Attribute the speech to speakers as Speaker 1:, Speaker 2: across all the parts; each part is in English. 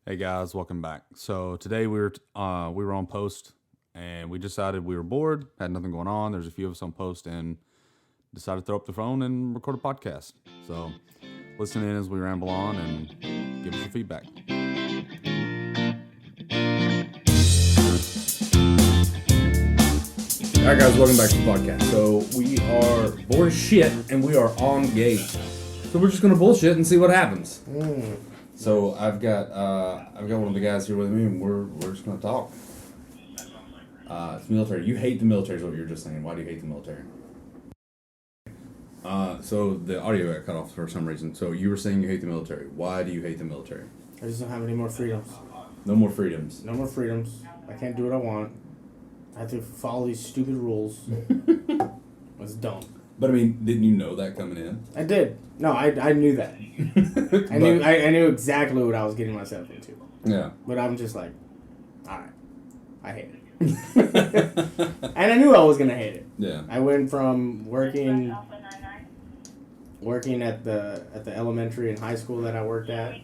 Speaker 1: Hey guys, welcome back. So today we were on post, and we decided we were bored, had nothing going on. There's a few of us on post, and decided to throw up the phone and record a podcast. So listen in as we ramble on and give us your feedback.
Speaker 2: All right, guys, welcome back to the podcast. So we are bored as shit, and we are on gate. So we're just gonna bullshit and see what happens. So I've got one of the guys here with me, and we're just gonna talk. It's military. You hate the military, is what you were just saying. Why do you hate the military? So the audio got cut off for some reason. So you were saying you hate the military. Why do you hate the military?
Speaker 3: I just don't have any more freedoms.
Speaker 2: No more freedoms.
Speaker 3: No more freedoms. I can't do what I want. I have to follow these stupid rules. It's dumb.
Speaker 2: But I mean, didn't you know that coming in?
Speaker 3: I did. No, I knew that. I knew exactly what I was getting myself into.
Speaker 2: Yeah.
Speaker 3: But I'm just like, alright. I hate it. And I knew I was gonna hate it.
Speaker 2: Yeah.
Speaker 3: I went from working at the elementary and high school that I worked at,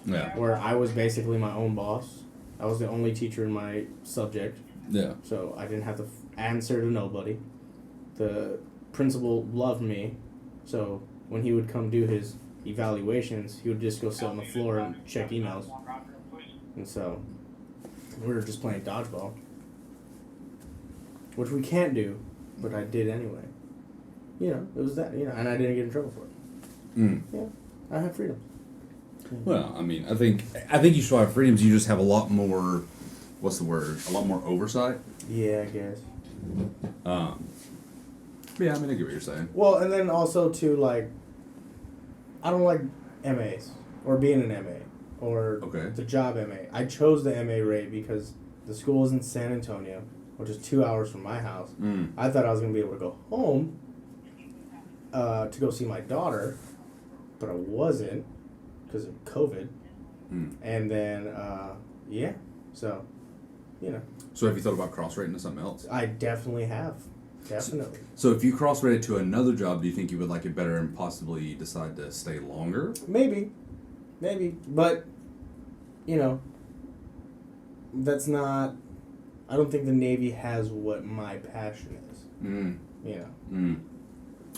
Speaker 2: Yeah.
Speaker 3: where I was basically my own boss. I was the only teacher in my subject.
Speaker 2: Yeah.
Speaker 3: So I didn't have to answer to nobody. The principal loved me, so when he would come do his evaluations, he would just go sit on the floor and check emails. And so we were just playing dodgeball, which we can't do, but I did anyway. You know, it was that, and I didn't get in trouble for it. Yeah, I have freedom.
Speaker 2: Well, I mean, I think you still have freedoms. You just have a lot more. What's the word? A lot more oversight.
Speaker 3: Yeah, I guess.
Speaker 2: Yeah, I mean, I get what you're saying.
Speaker 3: Well, and then also too, like, I don't like MAs or being an MA or the job MA. I chose the MA rate because the school is in San Antonio, which is 2 hours from my house. I thought I was gonna be able to go home to go see my daughter, but I wasn't because of COVID. And then yeah, so
Speaker 2: So have you thought about cross-rating to something else?
Speaker 3: I definitely have. Definitely.
Speaker 2: So if you cross-rate it to another job, do you think you would like it better and possibly decide to stay longer?
Speaker 3: Maybe. But, that's not... I don't think the Navy has what my passion is.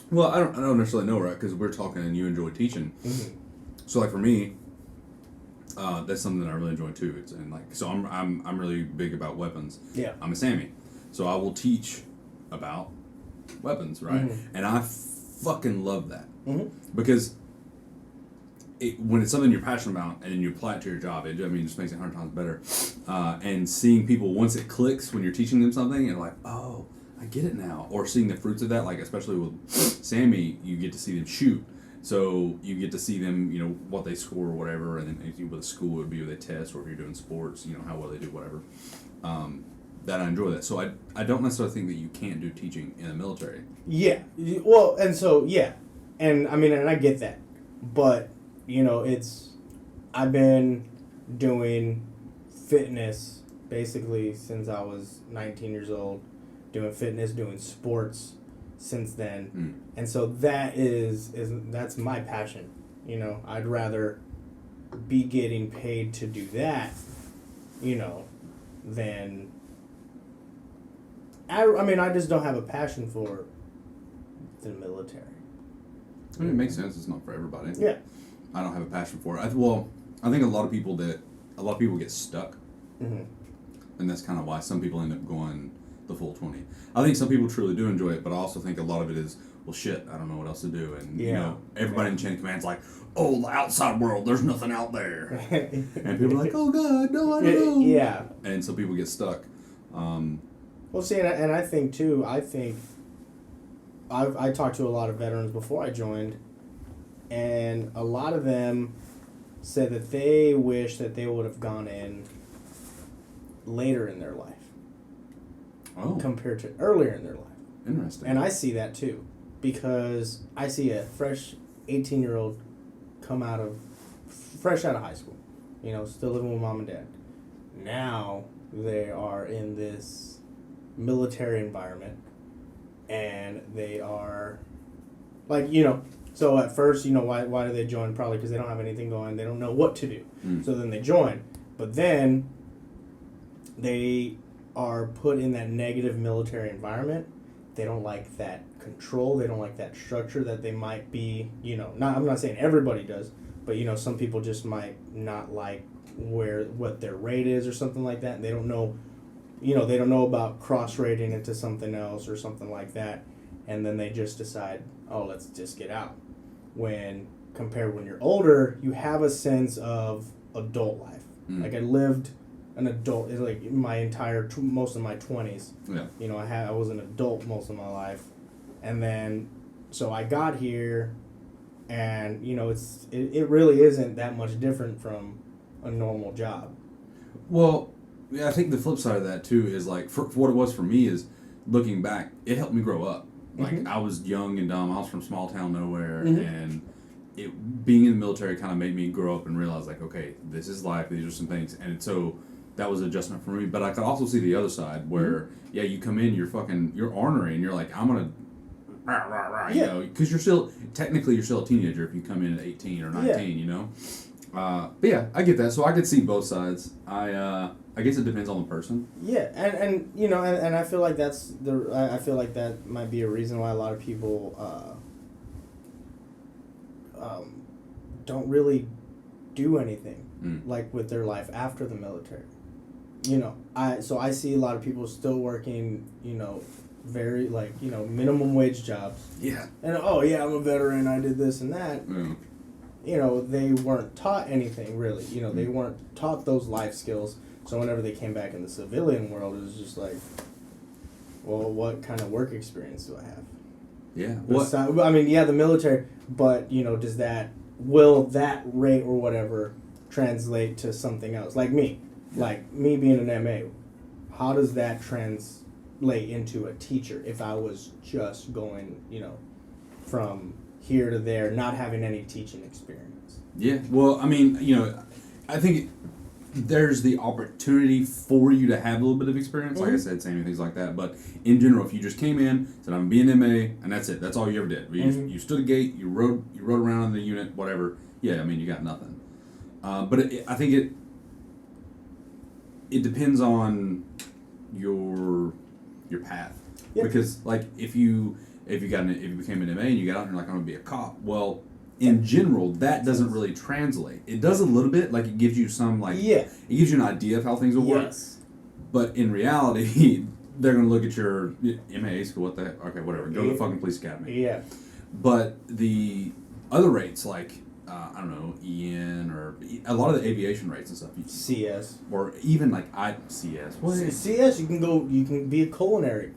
Speaker 2: Well, I don't necessarily know, right? Because we're talking and you enjoy teaching. So like for me, that's something that I really enjoy too. I'm really big about weapons.
Speaker 3: Yeah.
Speaker 2: I'm a Sammy, so I will teach about weapons, right? And I fucking love that because when it's something you're passionate about and you apply it to your job, it just makes it 100 times better. And seeing people once it clicks when you're teaching them something, and like, oh, I get it now, or seeing the fruits of that, like especially with Sammy, you get to see them shoot. So you get to see them, what they score or whatever, and then with a school it would be with a test, or if you're doing sports, how well they do, whatever. That I enjoy that. So I don't necessarily think that you can't do teaching in the military.
Speaker 3: Yeah. Well, and so, yeah. And, and I get that. But, I've been doing fitness basically since I was 19 years old. Doing fitness, doing sports since then. And so that's my passion. I'd rather be getting paid to do that, than... I just don't have a passion for the military.
Speaker 2: I mean, it makes sense. It's not for everybody.
Speaker 3: Yeah.
Speaker 2: I don't have a passion for it. I think a lot of people get stuck. And that's kind of why some people end up going the full 20. I think some people truly do enjoy it, but I also think a lot of it is, well, shit, I don't know what else to do. And, everybody in chain of command's like, oh, the outside world, there's nothing out there. And people are like, oh, God, no, I don't know.
Speaker 3: Yeah.
Speaker 2: And so people get stuck.
Speaker 3: Well, see, and I think, too, I talked to a lot of veterans before I joined, and a lot of them said that they wish that they would have gone in later in their life.
Speaker 2: Oh.
Speaker 3: Compared to earlier in their life.
Speaker 2: Interesting.
Speaker 3: And I see that, too, because I see a fresh 18-year-old fresh out of high school, still living with mom and dad. Now they are in this military environment, and they are so at first, why do they join? Probably because they don't have anything going, they don't know what to do. So then they join, But then they are put in that negative military environment. They don't like that control. They don't like that structure that they might be, I'm not saying everybody does, but, some people just might not like what their rate is or something like that. And they don't know, they don't know about cross-rating into something else or something like that. And then they just decide, oh, let's just get out. When you're older, you have a sense of adult life. Like I lived an adult, like my entire most of my 20s.
Speaker 2: Yeah.
Speaker 3: I was an adult most of my life, and then so I got here, and it really isn't that much different from a normal job.
Speaker 2: Well, yeah, I think the flip side of that too is like for what it was for me is looking back, it helped me grow up. Like I was young and dumb. I was from small town nowhere, and being in the military kind of made me grow up and realize like, okay, this is life. These are some things, and so that was an adjustment for me. But I could also see the other side where you come in, you're ornery, and you're like, I'm gonna rah, rah, rah, because you're still a teenager if you come in at 18 or 19, But yeah, I get that. So I could see both sides. I guess it depends on the person.
Speaker 3: Yeah, and I feel like I feel like that might be a reason why a lot of people don't really do anything like with their life after the military. I see a lot of people still working, very like, minimum wage jobs.
Speaker 2: Yeah.
Speaker 3: And I'm a veteran, I did this and that. They weren't taught anything really. They weren't taught those life skills. So whenever they came back in the civilian world, it was just like, well, what kind of work experience do I have?
Speaker 2: Yeah.
Speaker 3: The military, but will that rate or whatever translate to something else? Like me. Like me being an MA, how does that translate into a teacher if I was just going, from here to there, not having any teaching experience?
Speaker 2: Yeah, well, I mean, I think there's the opportunity for you to have a little bit of experience, like I said, saying things like that. But in general, if you just came in, said I'm being MA, and that's it, that's all you ever did. You stood a gate, you rode around in the unit, whatever. Yeah, I mean, you got nothing. But I think it depends on your path. Yep. Because like if you became an MA and you got out and you're like, I'm gonna be a cop, well, in general that doesn't really translate. It does a little bit, like it gives you some it gives you an idea of how things will work. But in reality they're gonna look at your MA school, what the heck? Okay, whatever, go to the fucking police academy.
Speaker 3: Yeah.
Speaker 2: But the other rates, like I don't know, EN or a lot of the aviation rates and stuff.
Speaker 3: CS.
Speaker 2: Or even like CS.
Speaker 3: What? CS, you can be a culinary.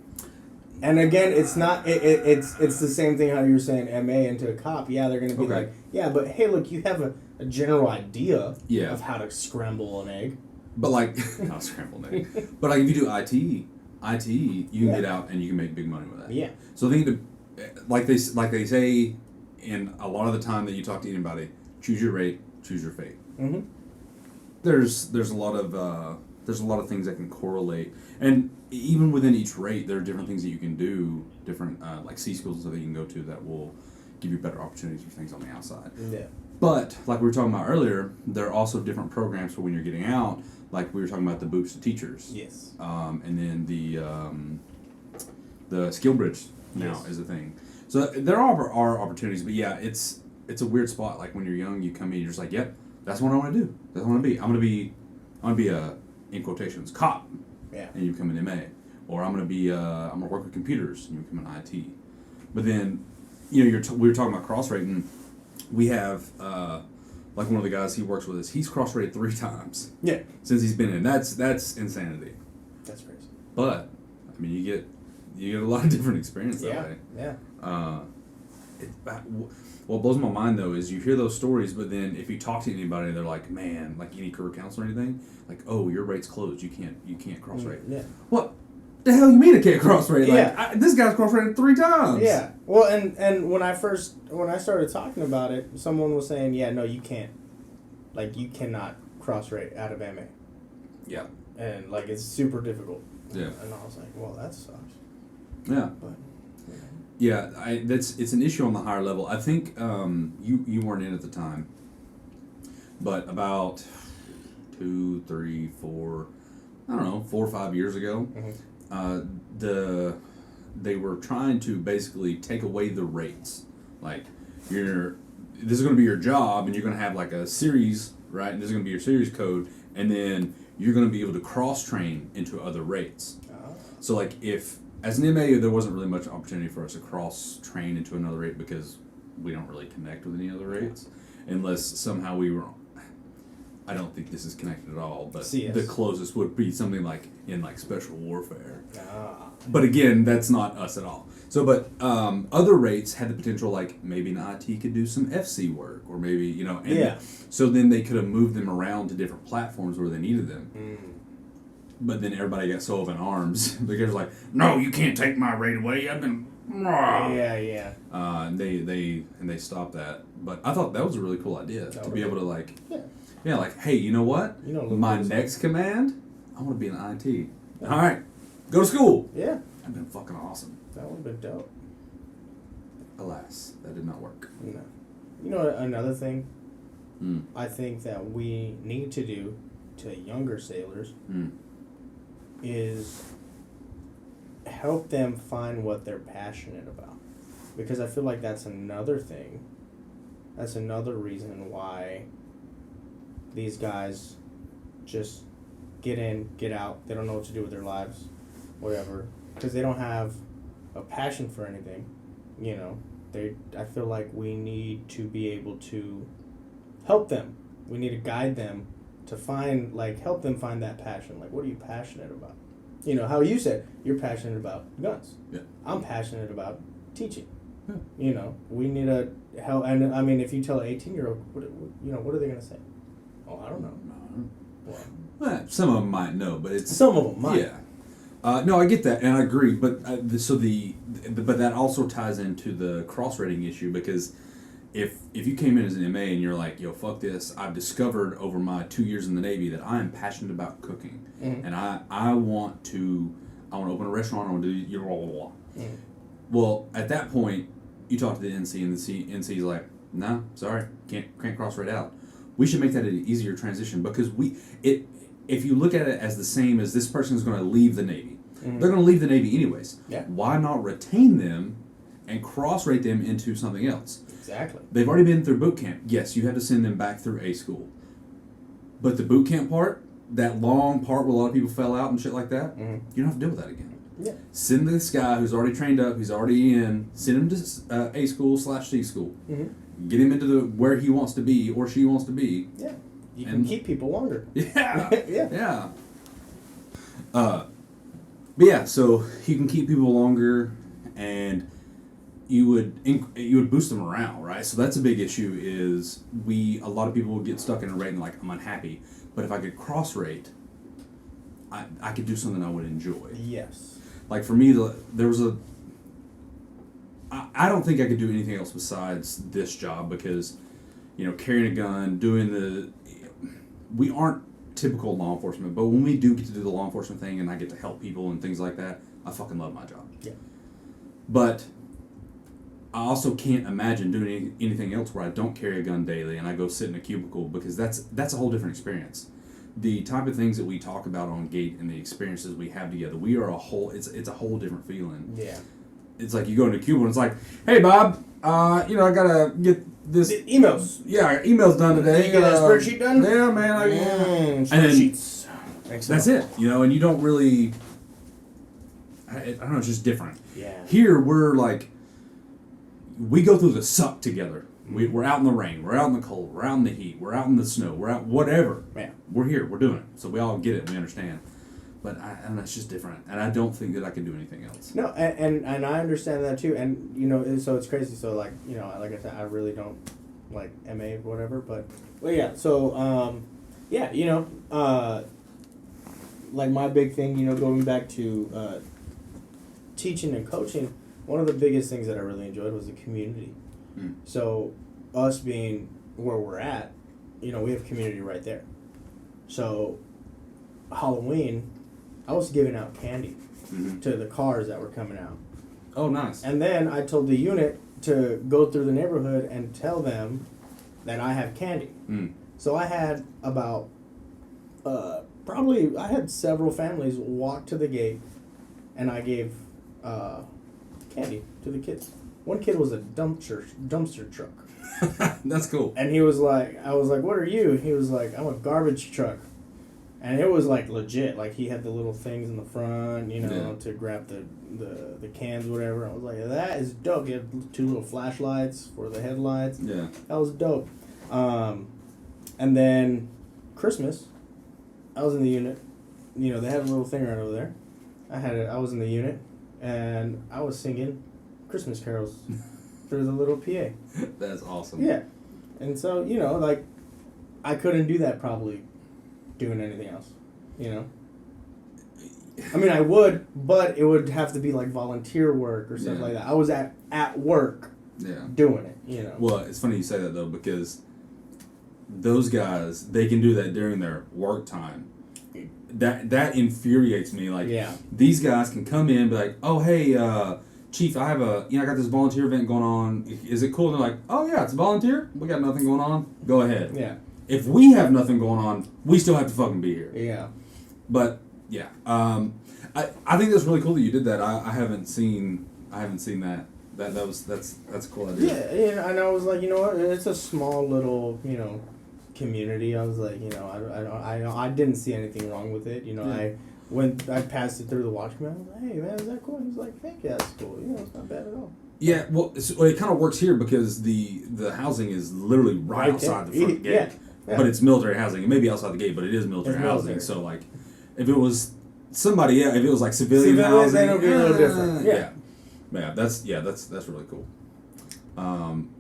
Speaker 3: And again, it's not, it's the same thing how you were saying MA into a cop. Yeah, they're going to be like, yeah, but hey, look, you have a general idea of how to scramble an egg.
Speaker 2: But like, not scramble an egg. But like if you do IT, you can get out and you can make big money with that.
Speaker 3: Yeah.
Speaker 2: So I think like they say, and a lot of the time that you talk to anybody, choose your rate, choose your fate. Mm-hmm. There's a lot of things that can correlate, and even within each rate, there are different things that you can do, different like C schools and stuff that you can go to that will give you better opportunities for things on the outside. Yeah. But like we were talking about earlier, there are also different programs for when you're getting out. Like we were talking about the boots to teachers.
Speaker 3: Yes.
Speaker 2: And then the skill bridge now is a thing. So there are opportunities, but yeah, it's a weird spot. Like when you're young, you come in, you're just like, yep, that's what I want to do. That's what I want to be. I'm gonna be a, in quotations, cop.
Speaker 3: Yeah.
Speaker 2: And you become an MA, or I'm gonna work with computers, and you become an IT. But then, we were talking about cross rating. We have like one of the guys he works with us. He's cross rated 3 times.
Speaker 3: Yeah. Since
Speaker 2: he's been in. That's insanity.
Speaker 3: That's crazy.
Speaker 2: But I mean, you get a lot of different experience that way.
Speaker 3: Yeah.
Speaker 2: What blows my mind though is you hear those stories, but then if you talk to anybody, they're like, man, like any career counselor or anything, like, oh, your rate's closed. You can't cross rate.
Speaker 3: Yeah.
Speaker 2: What the hell you mean I can't cross rate? Like, this guy's cross rated 3 times.
Speaker 3: Yeah. Well, and when I started talking about it, someone was saying, yeah, no, you can't. Like, you cannot cross rate out of MA.
Speaker 2: Yeah.
Speaker 3: And like it's super difficult.
Speaker 2: Yeah.
Speaker 3: And I was like, well, that sucks.
Speaker 2: Yeah.
Speaker 3: But.
Speaker 2: Yeah, it's an issue on the higher level. I think you weren't in at the time, but about 2, 3, 4, I don't know, 4 or 5 years ago. They were trying to basically take away the rates. Like, this is going to be your job, and you're going to have like a series, right? And this is going to be your series code, and then you're going to be able to cross-train into other rates. So, like, if, as an MA, there wasn't really much opportunity for us to cross-train into another rate because we don't really connect with any other rates. Unless somehow we were, I don't think this is connected at all, but
Speaker 3: CS.
Speaker 2: The closest would be something like in like special warfare. But again, that's not us at all. So, but other rates had the potential, like maybe an IT could do some FC work, or maybe, you know, and so then they could have moved them around to different platforms where they needed them. But then everybody got so up in arms because like, no, you can't take my rate away. I've been and they stopped that. But I thought that was a really cool idea to be able to like, like, hey, you know what? My next command, I want to be an IT. All right, go to school.
Speaker 3: Yeah,
Speaker 2: that'd been fucking awesome.
Speaker 3: That would have been dope.
Speaker 2: Alas, that did not work.
Speaker 3: No. You know another thing? I think that we need to do to younger sailors is help them find what they're passionate about. Because I feel like that's another thing. That's another reason why these guys just get in, get out. They don't know what to do with their lives, whatever. Because they don't have a passion for anything, you know. I feel like we need to be able to help them. We need to guide them to find, like, help them find that passion. Like, what are you passionate about? You know, how you said you're passionate about guns.
Speaker 2: Yeah.
Speaker 3: I'm passionate about teaching. Yeah. You know, we need to help. And, I mean, if you tell an 18-year-old, what are they going to say? Oh, I don't know.
Speaker 2: Well, some of them might know, but it's...
Speaker 3: Some of them might.
Speaker 2: Yeah. No, I get that, and I agree, but but that also ties into the cross-rating issue, because if you came in as an MA and you're like, yo, fuck this, I've discovered over my 2 years in the Navy that I am passionate about cooking, and I want to open a restaurant, I want to do blah, blah, blah. Well, at that point, you talk to the NC, and the NC's like, nah, sorry, can't cross-rate out. We should make that an easier transition, because if you look at it as the same as this person is going to leave the Navy, they're going to leave the Navy anyways.
Speaker 3: Yeah.
Speaker 2: Why not retain them and cross-rate them into something else?
Speaker 3: Exactly.
Speaker 2: They've already been through boot camp. Yes, you have to send them back through A school. But the boot camp part, that long part where a lot of people fell out and shit like that, you don't have to deal with that again.
Speaker 3: Yeah.
Speaker 2: Send this guy who's already trained up, who's already in, send him to A school/C school. Get him into where he wants to be or she wants to be.
Speaker 3: Yeah. You can keep people longer.
Speaker 2: Yeah.
Speaker 3: Yeah.
Speaker 2: But yeah, so you can keep people longer, and you would boost them morale, right? So that's a big issue. Is a lot of people get stuck in a rate and like, I'm unhappy, but if I could cross rate, I could do something I would enjoy.
Speaker 3: Yes.
Speaker 2: Like for me, there was I don't think I could do anything else besides this job, because, you know, carrying a gun, we aren't typical law enforcement, but when we do get to do the law enforcement thing and I get to help people and things like that, I fucking love my job.
Speaker 3: Yeah.
Speaker 2: But I also can't imagine doing anything else where I don't carry a gun daily and I go sit in a cubicle, because that's a whole different experience. The type of things that we talk about on Gate and the experiences we have together, we are it's a whole different feeling.
Speaker 3: Yeah.
Speaker 2: It's like you go into a cubicle and it's like, hey Bob, I gotta get this
Speaker 3: emails.
Speaker 2: Yeah, emails done today.
Speaker 3: You get a spreadsheet done?
Speaker 2: Yeah, man.
Speaker 3: Spreadsheets.
Speaker 2: That's it. You know, and you don't really. I don't know. It's just different.
Speaker 3: Yeah.
Speaker 2: Here we're like, we go through the suck together. We're out in the rain. We're out in the cold. We're out in the heat. We're out in the snow. We're out whatever.
Speaker 3: Yeah.
Speaker 2: We're here. We're doing it. So we all get it. We understand. But I don't know, it's just different, and I don't think that I can do anything else.
Speaker 3: No, and I understand that too, and you know, so it's crazy. So like, you know, like I said, I really don't like MA or whatever, but well, yeah. So yeah, you know, like my big thing, you know, going back to teaching and coaching, one of the biggest things that I really enjoyed was the community. So us being where we're at, you know, we have community right there. So Halloween, I was giving out candy to the cars that were coming out.
Speaker 2: Oh, nice.
Speaker 3: And then I told the unit to go through the neighborhood and tell them that I have candy. So I had about Probably I had several families walk to the gate, and I gave candy to the kids. One kid was a dumpster truck.
Speaker 2: That's cool.
Speaker 3: And he was like, I was like, what are you? He was like, I'm a garbage truck. And it was like legit. Like he had the little things in the front, you know, to grab the cans, whatever. I was like, that is dope. He had 2 little flashlights for the headlights.
Speaker 2: Yeah.
Speaker 3: That was dope. And then Christmas, I was in the unit. You know, they had a little thing right over there. I was in the unit, and I was singing Christmas carols through the little PA.
Speaker 2: That's awesome.
Speaker 3: Yeah. And so, you know, like, I couldn't do that probably doing anything else, you know? I mean, I would, but it would have to be, like, volunteer work or something like that. I was at work doing it, you know?
Speaker 2: Well, it's funny you say that, though, because those guys, they can do that during their work time. That infuriates me. Like, these guys can come in and be like, oh, hey, Chief, I got this volunteer event going on. Is it cool? And they're like, oh, yeah, it's volunteer. We got nothing going on. Go ahead.
Speaker 3: Yeah.
Speaker 2: If we have nothing going on, we still have to fucking be here.
Speaker 3: Yeah.
Speaker 2: But, yeah. I think that's really cool that you did that. I haven't seen that. That's a cool idea.
Speaker 3: Yeah, and I was like, you know what? It's a small little, you know, community. I was like, you know, I didn't see anything wrong with it. You know, I passed it through the watchman. I was like, hey man, is that cool? He's like, heck yeah, that's cool. You know, it's not bad at all.
Speaker 2: Yeah, well, it kind of works here because the housing is literally right outside the front gate. Yeah. But it's military housing. It may be outside the gate, but it is military housing. So, like, if it was somebody, if it was like civilian housing,
Speaker 3: then it would be a little different.
Speaker 2: Yeah, that's really cool.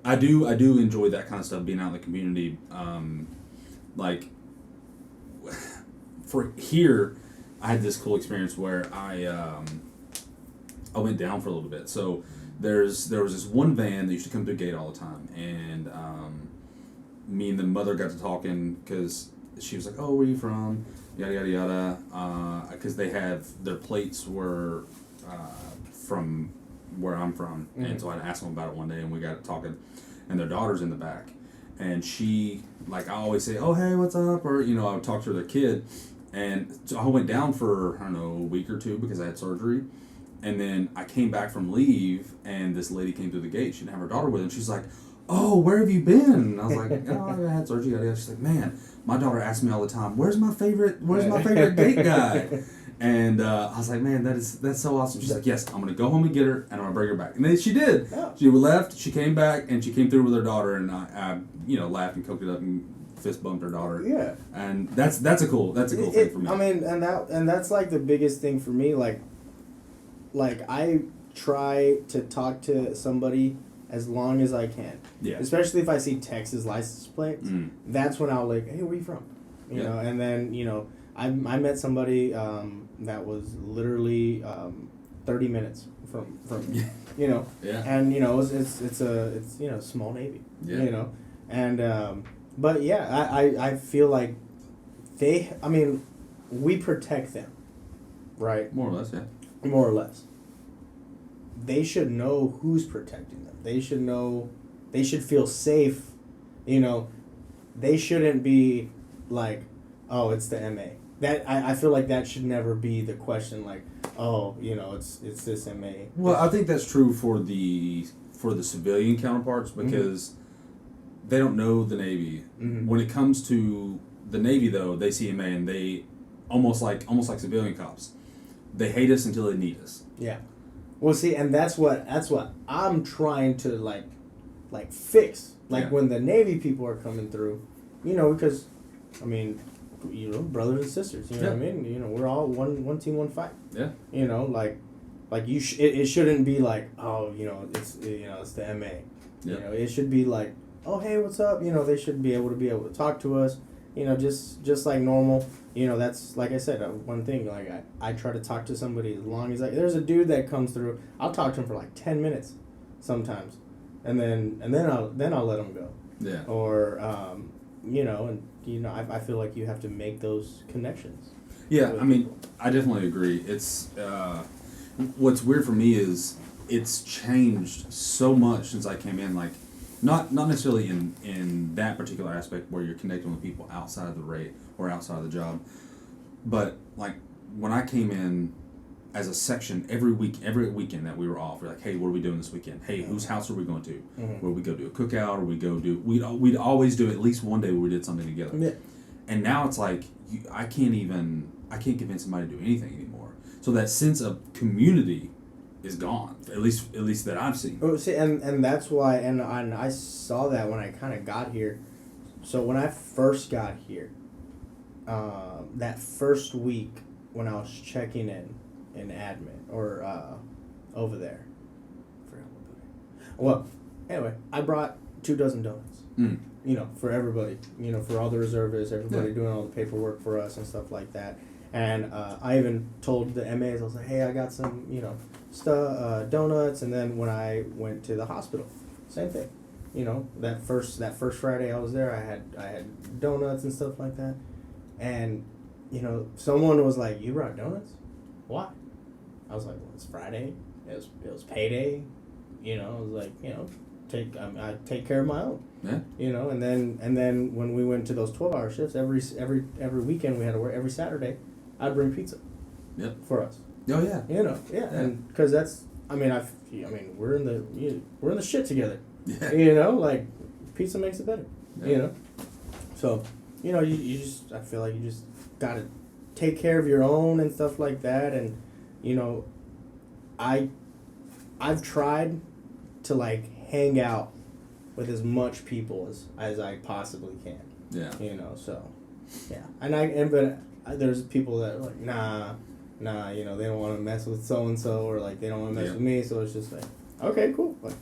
Speaker 2: I do enjoy that kind of stuff, being out in the community. Like, for here, I had this cool experience where I went down for a little bit. So there was this one van that used to come through the gate all the time, and me and the mother got to talking because she was like, "Oh, where are you from?" Yada yada yada. Because their plates were from where I'm from, and so I asked them about it one day, and we got to talking, and their daughter's in the back, and she, like, I always say, "Oh, hey, what's up?" Or, you know, I would talk to their kid, and so I went down for, I don't know, a week or two because I had surgery, and then I came back from leave, and this lady came through the gate. She didn't have her daughter with her, and she's like, "Oh, where have you been?" And I was like, "Oh, I had surgery." She's like, "Man, my daughter asks me all the time, where's my favorite gate guy?" And I was like, "Man, that's so awesome." She's like, "Yes, I'm gonna go home and get her, and I'm gonna bring her back." And then she did. Yeah. She left. She came back, and she came through with her daughter, and I laughed and coked it up and fist bumped her daughter. Yeah. And that's a cool thing for me.
Speaker 3: I mean, and that's like the biggest thing for me. Like I try to talk to somebody as long as I can. Yeah. Especially if I see Texas license plates, that's when I'll like, "Hey, where you from?" You know, and then, you know, I met somebody that was literally 30 minutes from you know, and, you know, it's you know, small Navy, you know, and but yeah, I feel like we protect them, right?
Speaker 2: More or less, yeah.
Speaker 3: More or less. They should know who's protecting them. They should know. They should feel safe. You know, they shouldn't be like, "Oh, it's the MA." That I feel like that should never be the question. Like, "Oh, you know, it's this MA."
Speaker 2: Well, I think that's true for the civilian counterparts because they don't know the Navy. Mm-hmm. When it comes to the Navy, though, they see MA and they almost like civilian cops. They hate us until they need us.
Speaker 3: Yeah. Well, see, and that's what I'm trying to like fix. Like when the Navy people are coming through, you know, because I mean, you know, brothers and sisters. You know what I mean? You know, we're all one team, one fight. Yeah. You know, like it shouldn't be like, oh, you know, it's the MA. Yeah. You know, it should be like, oh, hey, what's up? You know, they should be able to talk to us. You know, just like normal. You know, that's, like I said, one thing. Like, I try to talk to somebody as long as there's a dude that comes through. I'll talk to him for like 10 minutes, sometimes, and then I'll let him go. Yeah. Or you know, and you know, I feel like you have to make those connections.
Speaker 2: Yeah, I mean, I definitely agree. It's what's weird for me is it's changed so much since I came in. Like, Not necessarily in that particular aspect where you're connecting with people outside of the rate or outside of the job, but like when I came in as a section every weekend that we were off, we're like, hey, what are we doing this weekend? Hey, whose house are we going to? Where we go do a cookout, or we'd always do at least one day where we did something together. Yeah. And now it's like I can't convince somebody to do anything anymore. So that sense of community is gone, at least that I've seen.
Speaker 3: Oh, see, and that's why, and I saw that when I kind of got here. So when I first got here, that first week when I was checking in admin or over there, well, anyway, I brought 24 donuts. You know, for everybody. You know, for all the reservists, everybody doing all the paperwork for us and stuff like that. And I even told the MAs, I was like, hey, I got some, donuts. And then when I went to the hospital, same thing. You know, that first Friday I was there, I had donuts and stuff like that. And, someone was like, you brought donuts? Why? I was like, well, it's Friday. It was payday. I was like, I take care of my own. Yeah. And then when we went to those 12-hour shifts, every weekend we had to work, every Saturday, I'd bring pizza. Yep. For us. Oh yeah. Yeah. And because that's, we're in the shit together. Yeah. Like pizza makes it better. Yeah. So, you just, I feel like you just gotta take care of your own and stuff like that. And, I've tried to like hang out with as much people as I possibly can. Yeah. So, yeah. But there's people that are like, nah, they don't want to mess with so and so, or like they don't want to mess with me. So it's just like, okay, cool. Like,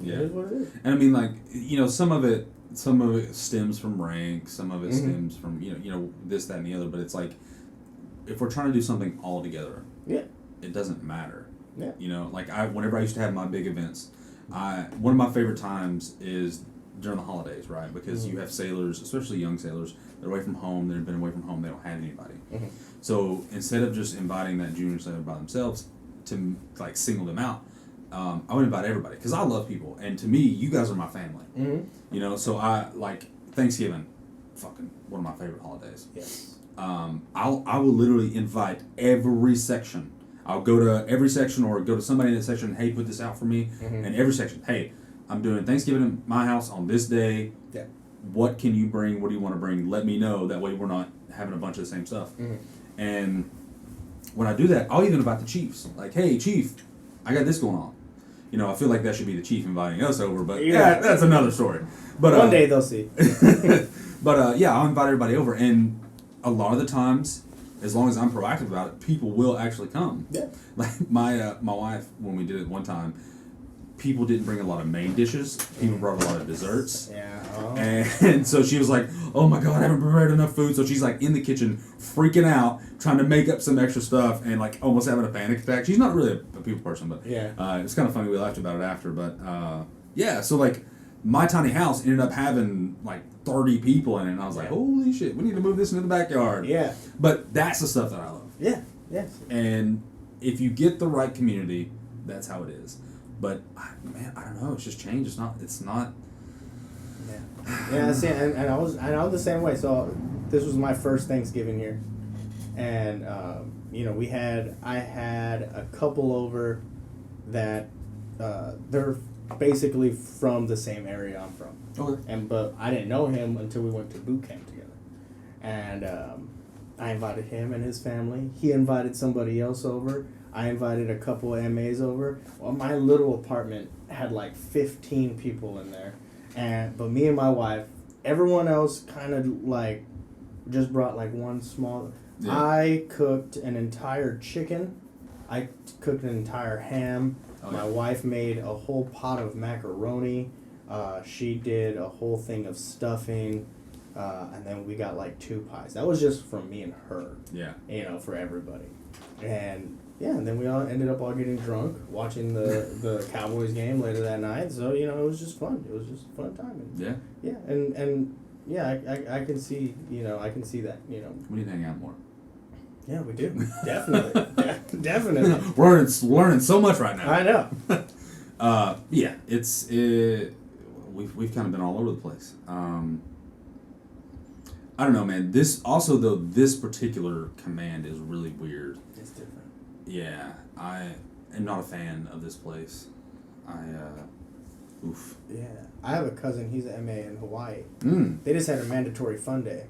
Speaker 3: it is what it is.
Speaker 2: And some of it stems from rank, some of it stems from this, that, and the other. But it's like, if we're trying to do something all together, it doesn't matter. Yeah. Whenever I used to have my big events, one of my favorite times is during the holidays, right? Because you have sailors, especially young sailors, they're away from home, they've been away from home, they don't have anybody. So instead of just inviting that junior sailor by themselves to like single them out, I would invite everybody because I love people, and to me, you guys are my family. So I like Thanksgiving, fucking one of my favorite holidays. Yes. I will literally invite every section. I'll go to every section or go to somebody in that section, hey, put this out for me. And every section, hey, I'm doing Thanksgiving at my house on this day. Yeah. What can you bring? What do you want to bring? Let me know. That way we're not having a bunch of the same stuff. And when I do that, I'll even invite the chiefs. Like, hey, chief, I got this going on. I feel like that should be the chief inviting us over, but that's another story. But
Speaker 3: one day they'll see.
Speaker 2: But I'll invite everybody over, and a lot of the times, as long as I'm proactive about it, people will actually come. Yeah. Like my wife, when we did it one time, people didn't bring a lot of main dishes. People brought a lot of desserts. Yeah. Oh. And so she was like, oh my God, I haven't prepared enough food. So she's like in the kitchen freaking out, trying to make up some extra stuff and like almost having a panic attack. She's not really a people person, but it's kind of funny. We laughed about it after. But so like my tiny house ended up having like 30 people in it. And I was like, holy shit, we need to move this into the backyard. Yeah. But that's the stuff that I love. Yeah. Yes. And if you get the right community, that's how it is. But I don't know. It's just changed. It's not.
Speaker 3: Yeah. Yeah. See, and I was the same way. So this was my first Thanksgiving here, and I had a couple over that they're basically from the same area I'm from. Okay. But I didn't know him until we went to boot camp together, and I invited him and his family. He invited somebody else over. I invited a couple of MAs over. Well, my little apartment had like 15 people in there, but me and my wife, everyone else kind of like just brought like one small. Yeah. I cooked an entire chicken. I cooked an entire ham. My wife made a whole pot of macaroni. She did a whole thing of stuffing, and then we got like 2 pies. That was just from me and her. Yeah. For everybody, and. Yeah, and then we all ended up all getting drunk, watching the Cowboys game later that night. So, it was just fun. It was just a fun time. And, yeah. Yeah, and I can see, I can see that,
Speaker 2: We need to hang out more.
Speaker 3: Yeah, we do. Definitely. Definitely.
Speaker 2: We're learning so much right now.
Speaker 3: I know.
Speaker 2: Yeah, it's... we've kind of been all over the place. I don't know, man. This particular command is really weird.
Speaker 3: It's different.
Speaker 2: Yeah, I am not a fan of this place. Oof.
Speaker 3: Yeah, I have a cousin. He's an MA in Hawaii.
Speaker 2: Mm.
Speaker 3: They just had a mandatory fun day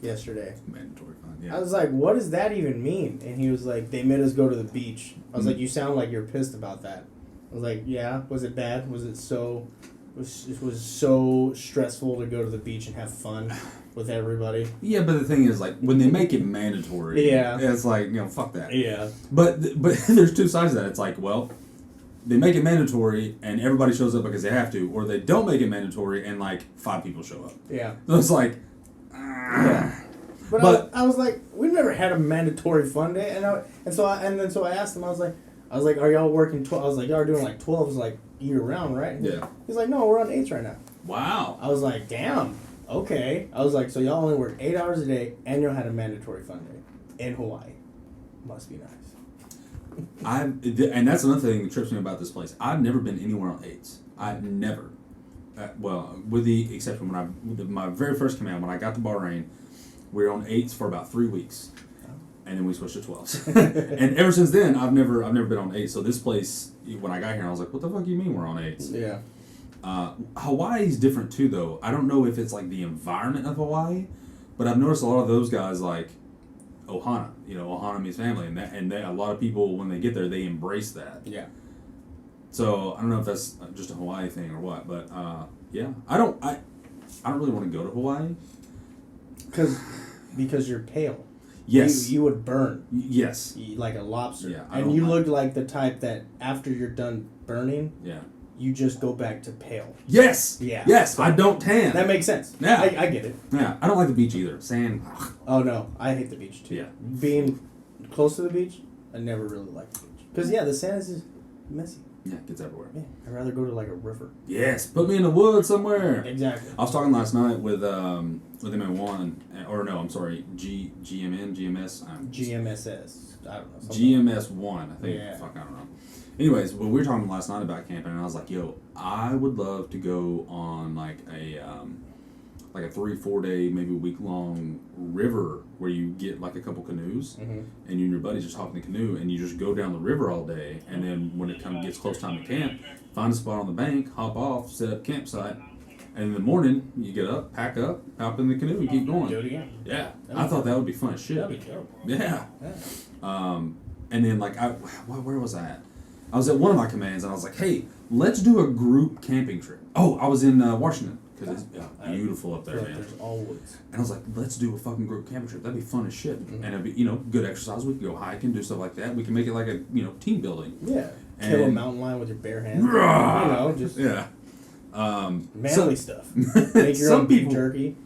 Speaker 3: yesterday.
Speaker 2: Mandatory fun. Yeah.
Speaker 3: I was like, what does that even mean? And he was like, they made us go to the beach. I was like, you sound like you're pissed about that. I was like, yeah. Was it bad? Was it so? It was so stressful to go to the beach and have fun with everybody.
Speaker 2: Yeah, but the thing is, like, when they make it mandatory, it's like, fuck that.
Speaker 3: Yeah.
Speaker 2: But there's two sides of that. It's like, well, they make it mandatory and everybody shows up because they have to, or they don't make it mandatory and like 5 people show up.
Speaker 3: Yeah.
Speaker 2: So it's like,
Speaker 3: yeah. But I was like, we've never had a mandatory fun day, and so I asked him. I was like, are y'all working 12? I was like, y'all are doing like 12s like year round, right?
Speaker 2: Yeah.
Speaker 3: He's like, no, we're on 8s right now.
Speaker 2: Wow.
Speaker 3: I was like, damn. Okay. I was like, so y'all only work 8 hours a day, and y'all had a mandatory fun day in Hawaii. Must be nice.
Speaker 2: And that's another thing that trips me about this place. I've never been anywhere on 8s. I've never. Well, with the exception my very first command, when I got to Bahrain, we were on 8s for about 3 weeks. And then we switched to 12s. And ever since then, I've never been on 8s. So this place, when I got here, I was like, what the fuck do you mean we're on 8s?
Speaker 3: Yeah.
Speaker 2: Hawaii's different too, though. I don't know if it's like the environment of Hawaii, but I've noticed a lot of those guys like Ohana. Ohana means family, and a lot of people when they get there they embrace that.
Speaker 3: Yeah.
Speaker 2: So I don't know if that's just a Hawaii thing or what, but yeah, I don't really want to go to Hawaii.
Speaker 3: Because you're pale.
Speaker 2: Yes.
Speaker 3: You would burn.
Speaker 2: Yes.
Speaker 3: Like a lobster.
Speaker 2: Yeah.
Speaker 3: And you look like the type that after you're done burning.
Speaker 2: Yeah.
Speaker 3: You just go back to pale.
Speaker 2: Yes.
Speaker 3: Yeah.
Speaker 2: Yes. I don't tan.
Speaker 3: That makes sense.
Speaker 2: Yeah.
Speaker 3: I get it.
Speaker 2: Yeah. I don't like the beach either. Sand.
Speaker 3: Oh no, I hate the beach too.
Speaker 2: Yeah.
Speaker 3: Being close to the beach, I never really liked the beach because the sand is just messy.
Speaker 2: Yeah, it gets everywhere.
Speaker 3: Yeah, I'd rather go to like a river.
Speaker 2: Yes, put me in the woods somewhere.
Speaker 3: Exactly.
Speaker 2: I was talking last night with M1, or no, I'm sorry, GMS.
Speaker 3: GMSS. I don't know.
Speaker 2: GMS1, I think.
Speaker 3: Yeah.
Speaker 2: Fuck, I don't know. Anyways, we were talking last night about camping, and I was like, yo, I would love to go on like a 3-4 day, maybe week-long river where you get like a couple canoes, and you and your buddies just hop in the canoe, and you just go down the river all day, and then when it gets close time to camp, find a spot on the bank, hop off, set up campsite, and in the morning, you get up, pack up, hop in the canoe, and keep going.
Speaker 3: Do it again.
Speaker 2: Yeah. I thought that would be fun as shit.
Speaker 3: That'd be terrible.
Speaker 2: Yeah. And then like where was I at? I was at one of my commands and I was like, hey, let's do a group camping trip. Oh, I was in Washington because it's beautiful up there, man.
Speaker 3: There's all woods.
Speaker 2: And I was like, let's do a fucking group camping trip. That'd be fun as shit. And it'd be good exercise. We could go hiking, do stuff like that. We can make it like a team building.
Speaker 3: Yeah. Kill a mountain lion with your bare hands. Just
Speaker 2: yeah.
Speaker 3: Manly stuff. Make your own beef jerky.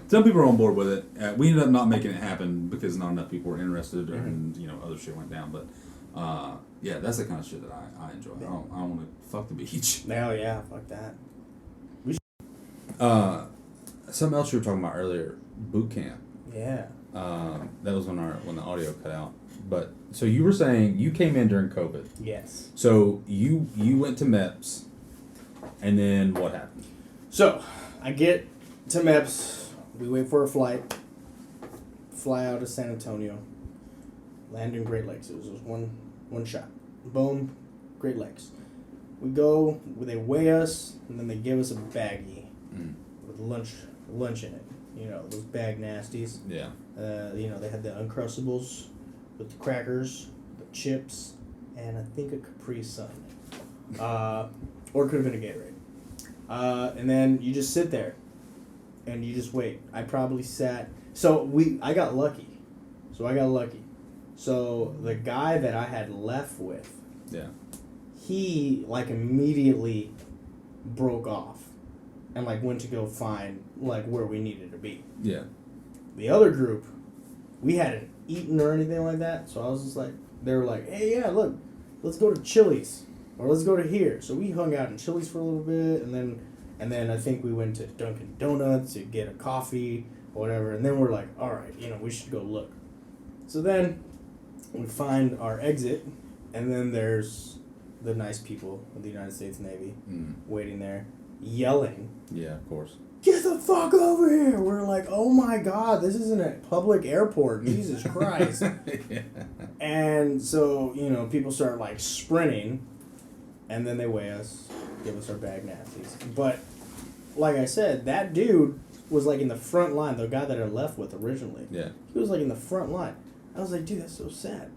Speaker 2: Some people are on board with it. We ended up not making it happen because not enough people were interested, and other shit went down. But yeah, that's the kind of shit that I enjoy. I don't want to fuck the beach.
Speaker 3: No, yeah, fuck that.
Speaker 2: Something else you were talking about earlier, boot camp.
Speaker 3: Yeah.
Speaker 2: That was when the audio cut out. But so you were saying you came in during COVID.
Speaker 3: Yes.
Speaker 2: So you went to MEPS, and then what happened?
Speaker 3: So I get to MEPS. We wait for a flight. Fly out of San Antonio. Land in Great Lakes. It was just one shot. Boom, Great Lakes. We go. They weigh us, and then they give us a baggie with lunch in it. Those bag nasties.
Speaker 2: Yeah.
Speaker 3: They had the Uncrustables with the crackers, the chips, and I think a Capri Sun. Or it could have been a Gatorade. And then you just sit there, and you just wait. I probably sat. I got lucky. So the guy that I had left with, he immediately broke off, and went to go find where we needed to be.
Speaker 2: Yeah.
Speaker 3: The other group, we hadn't eaten or anything like that, so I was just they were like, hey, yeah, look, let's go to Chili's, or let's go to here. So we hung out in Chili's for a little bit, and then I think we went to Dunkin' Donuts to get a coffee or whatever, and then we're like, all right, we should go look. So then we find our exit, and then there's the nice people of the United States Navy waiting there. yelling.
Speaker 2: Yeah, of course.
Speaker 3: Get the fuck over here! We're like, oh my god, this isn't a public airport. Jesus Christ.
Speaker 2: Yeah.
Speaker 3: And so, people start like sprinting, and then they weigh us, give us our bag nasties. But, like I said, that dude was like in the front line, the guy that I left with originally.
Speaker 2: Yeah.
Speaker 3: He was like in the front line. I was like, dude, that's so sad.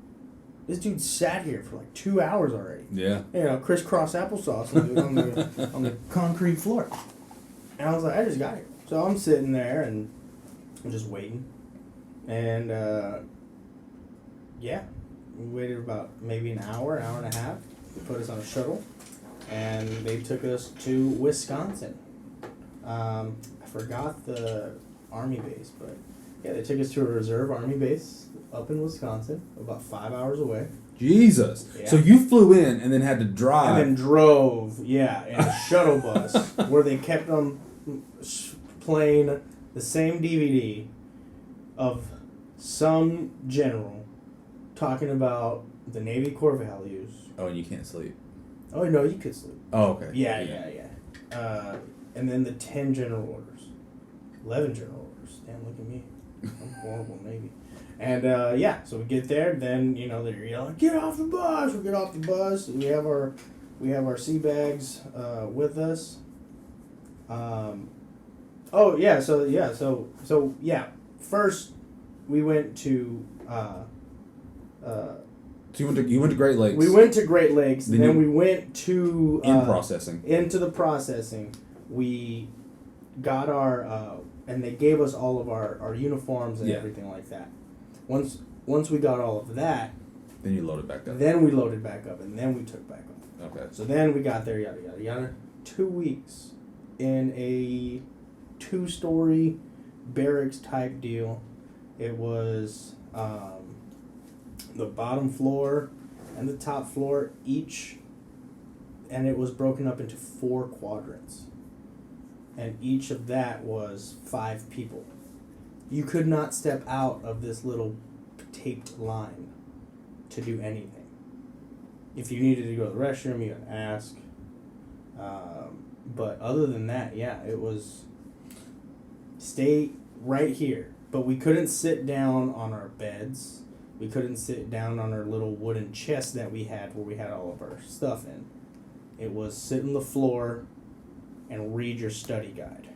Speaker 3: This dude sat here for like 2 hours already.
Speaker 2: Yeah.
Speaker 3: Crisscross applesauce on the concrete floor. And I was like, I just got here. So I'm sitting there and I'm just waiting. And, we waited about maybe an hour and a half. They put us on a shuttle. And they took us to Wisconsin. I forgot the Army base, but yeah, they took us to a reserve Army base up in Wisconsin, about 5 hours away.
Speaker 2: Jesus.
Speaker 3: Yeah.
Speaker 2: So you flew in and then had to drive.
Speaker 3: And then drove, in a shuttle bus where they kept on playing the same DVD of some general talking about the Navy core values.
Speaker 2: Oh, and you can't sleep.
Speaker 3: Oh, no, you could sleep.
Speaker 2: Oh, okay.
Speaker 3: Yeah. And then the 10 general orders. 11 general orders. Damn, look at me. I'm horrible, maybe. And, so we get there, then, they're yelling, get off the bus! We get off the bus. We have our sea bags with us. First, we went to...
Speaker 2: So you went to Great Lakes.
Speaker 3: We went to Great Lakes. Then we went to...
Speaker 2: processing.
Speaker 3: Into the processing. We got our... and they gave us all of our uniforms and everything like that. Once we got all of that...
Speaker 2: Then you loaded back up.
Speaker 3: Then we loaded back up, and then we took back off.
Speaker 2: Okay.
Speaker 3: So then we got there, yada, yada, yada. 2 weeks in a 2-story barracks type deal. It was... the bottom floor and the top floor each, and it was broken up into 4 quadrants, and each of that was 5 people. You could not step out of this little taped line to do anything. If you needed to go to the restroom, you had to ask, but other than that, it was stay right here. But we couldn't sit down on our beds. We couldn't sit down on our little wooden chest that we had where we had all of our stuff in. It was sit on the floor and read your study guide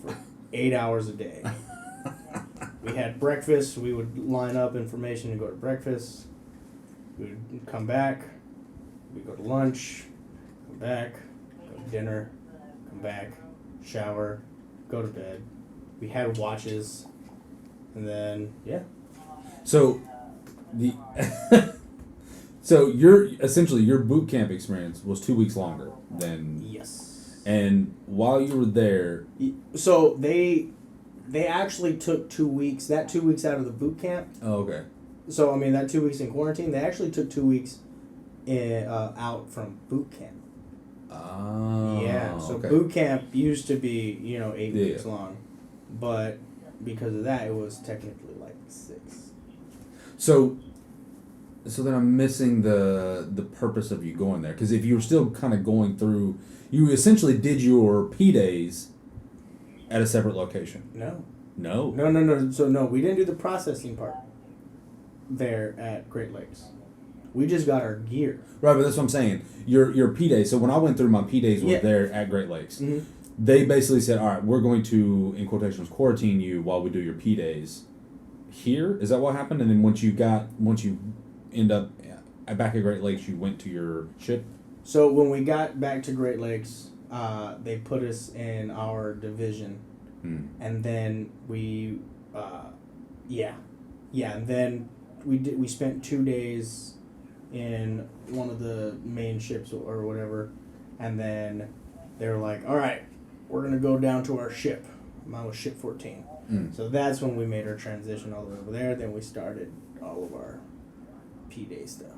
Speaker 3: for 8 hours a day. We had breakfast. We would line up information to go to breakfast. We would come back. We'd go to lunch. Come back. Go to dinner. Come back. Shower. Go to bed. We had watches. And then,
Speaker 2: So, your boot camp experience was 2 weeks longer than...
Speaker 3: Yes.
Speaker 2: And while you were there...
Speaker 3: So, they actually took 2 weeks, that 2 weeks out of the boot camp.
Speaker 2: Oh, okay.
Speaker 3: So, that 2 weeks in quarantine, they actually took 2 weeks out from boot camp.
Speaker 2: Oh,
Speaker 3: yeah, so
Speaker 2: okay.
Speaker 3: boot camp used to be, 8 weeks long. But because of that, it was technically like 6.
Speaker 2: So then I'm missing the purpose of you going there. Because if you were still kind of going through... You essentially did your P-days at a separate location.
Speaker 3: No.
Speaker 2: No?
Speaker 3: No. So, no, we didn't do the processing part there at Great Lakes. We just got our gear.
Speaker 2: Right, but that's what I'm saying. Your P-days. So when I went through my P-days was there at Great Lakes.
Speaker 3: Mm-hmm.
Speaker 2: They basically said, all right, we're going to, in quotations, quarantine you while we do your P-days here. Is that what happened? And then once you end up back at Great Lakes, you went to your ship?
Speaker 3: So when we got back to Great Lakes, they put us in our division. And then we, and then we spent 2 days in one of the main ships or whatever, and then they were like, all right, we're going to go down to our ship. Mine was ship 14. So that's when we made our transition all the way over there. Then we started all of our P-Day stuff.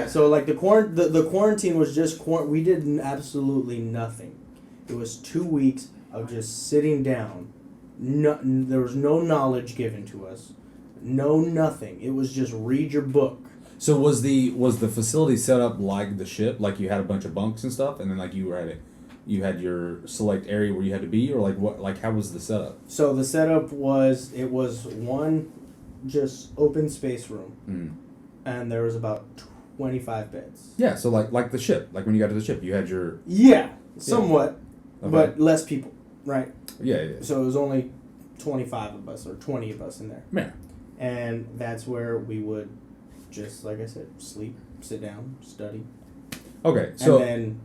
Speaker 3: So like the quarantine was just we did absolutely nothing. It was 2 weeks of just sitting down. There was no knowledge given to us. No nothing. It was just read your book.
Speaker 2: So was the facility set up like the ship, like you had a bunch of bunks and stuff, and then like you had your select area where you had to be, or like what, like how was the setup?
Speaker 3: So the setup was, it was one just open space room, and there was about 25 beds.
Speaker 2: Yeah, so like the ship, like when you got to the ship, you had your
Speaker 3: somewhat,
Speaker 2: okay.
Speaker 3: but less people, right?
Speaker 2: Yeah.
Speaker 3: So it was only 25 of us or 20 of us in there.
Speaker 2: Yeah.
Speaker 3: And that's where we would just, like I said, sleep, sit down, study.
Speaker 2: Okay, so...
Speaker 3: And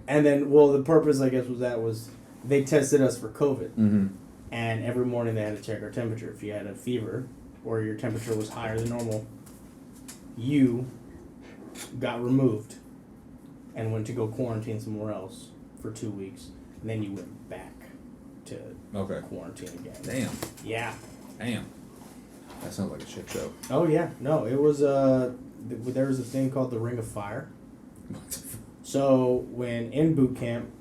Speaker 3: then, well, the purpose, I guess, was they tested us for COVID.
Speaker 2: Mm-hmm.
Speaker 3: And every morning they had to check our temperature. If you had a fever or your temperature was higher than normal, you got removed and went to go quarantine somewhere else for 2 weeks. And then you went back to quarantine again.
Speaker 2: Damn.
Speaker 3: Yeah.
Speaker 2: Damn. That sounds like a shit show.
Speaker 3: Oh, yeah. No, it was, there was a thing called the Ring of Fire. So, when in boot camp,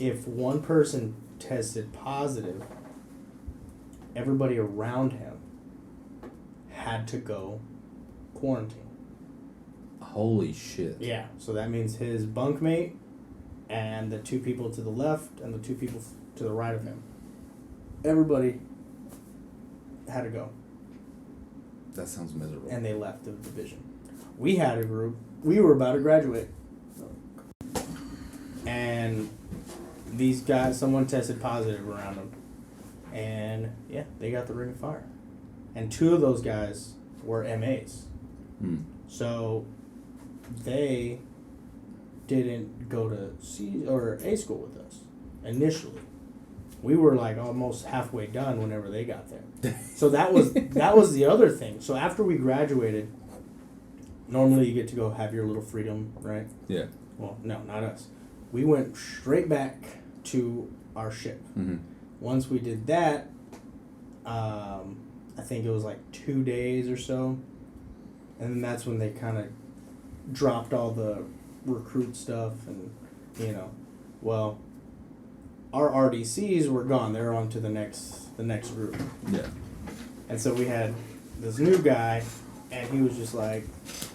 Speaker 3: if one person tested positive, everybody around him had to go quarantine.
Speaker 2: Holy shit.
Speaker 3: Yeah, so that means his bunkmate and the 2 people to the left and the 2 people to the right of him. Everybody had to go.
Speaker 2: That sounds miserable.
Speaker 3: And they left the division. We had a group. We were about to graduate. And these guys, someone tested positive around them. And, yeah, they got the Ring of Fire. And 2 of those guys were MAs. So they didn't go to C or A school with us initially. We were like almost halfway done whenever they got there. So that was the other thing. So after we graduated, normally you get to go have your little freedom, right?
Speaker 2: Yeah.
Speaker 3: Well, no, not us. We went straight back to our ship.
Speaker 2: Mm-hmm.
Speaker 3: Once we did that, I think it was like 2 days or so. And then that's when they kind of dropped all the recruit stuff and, well, our RDCs were gone. They were on to the next group.
Speaker 2: Yeah.
Speaker 3: And so we had this new guy, and he was just like,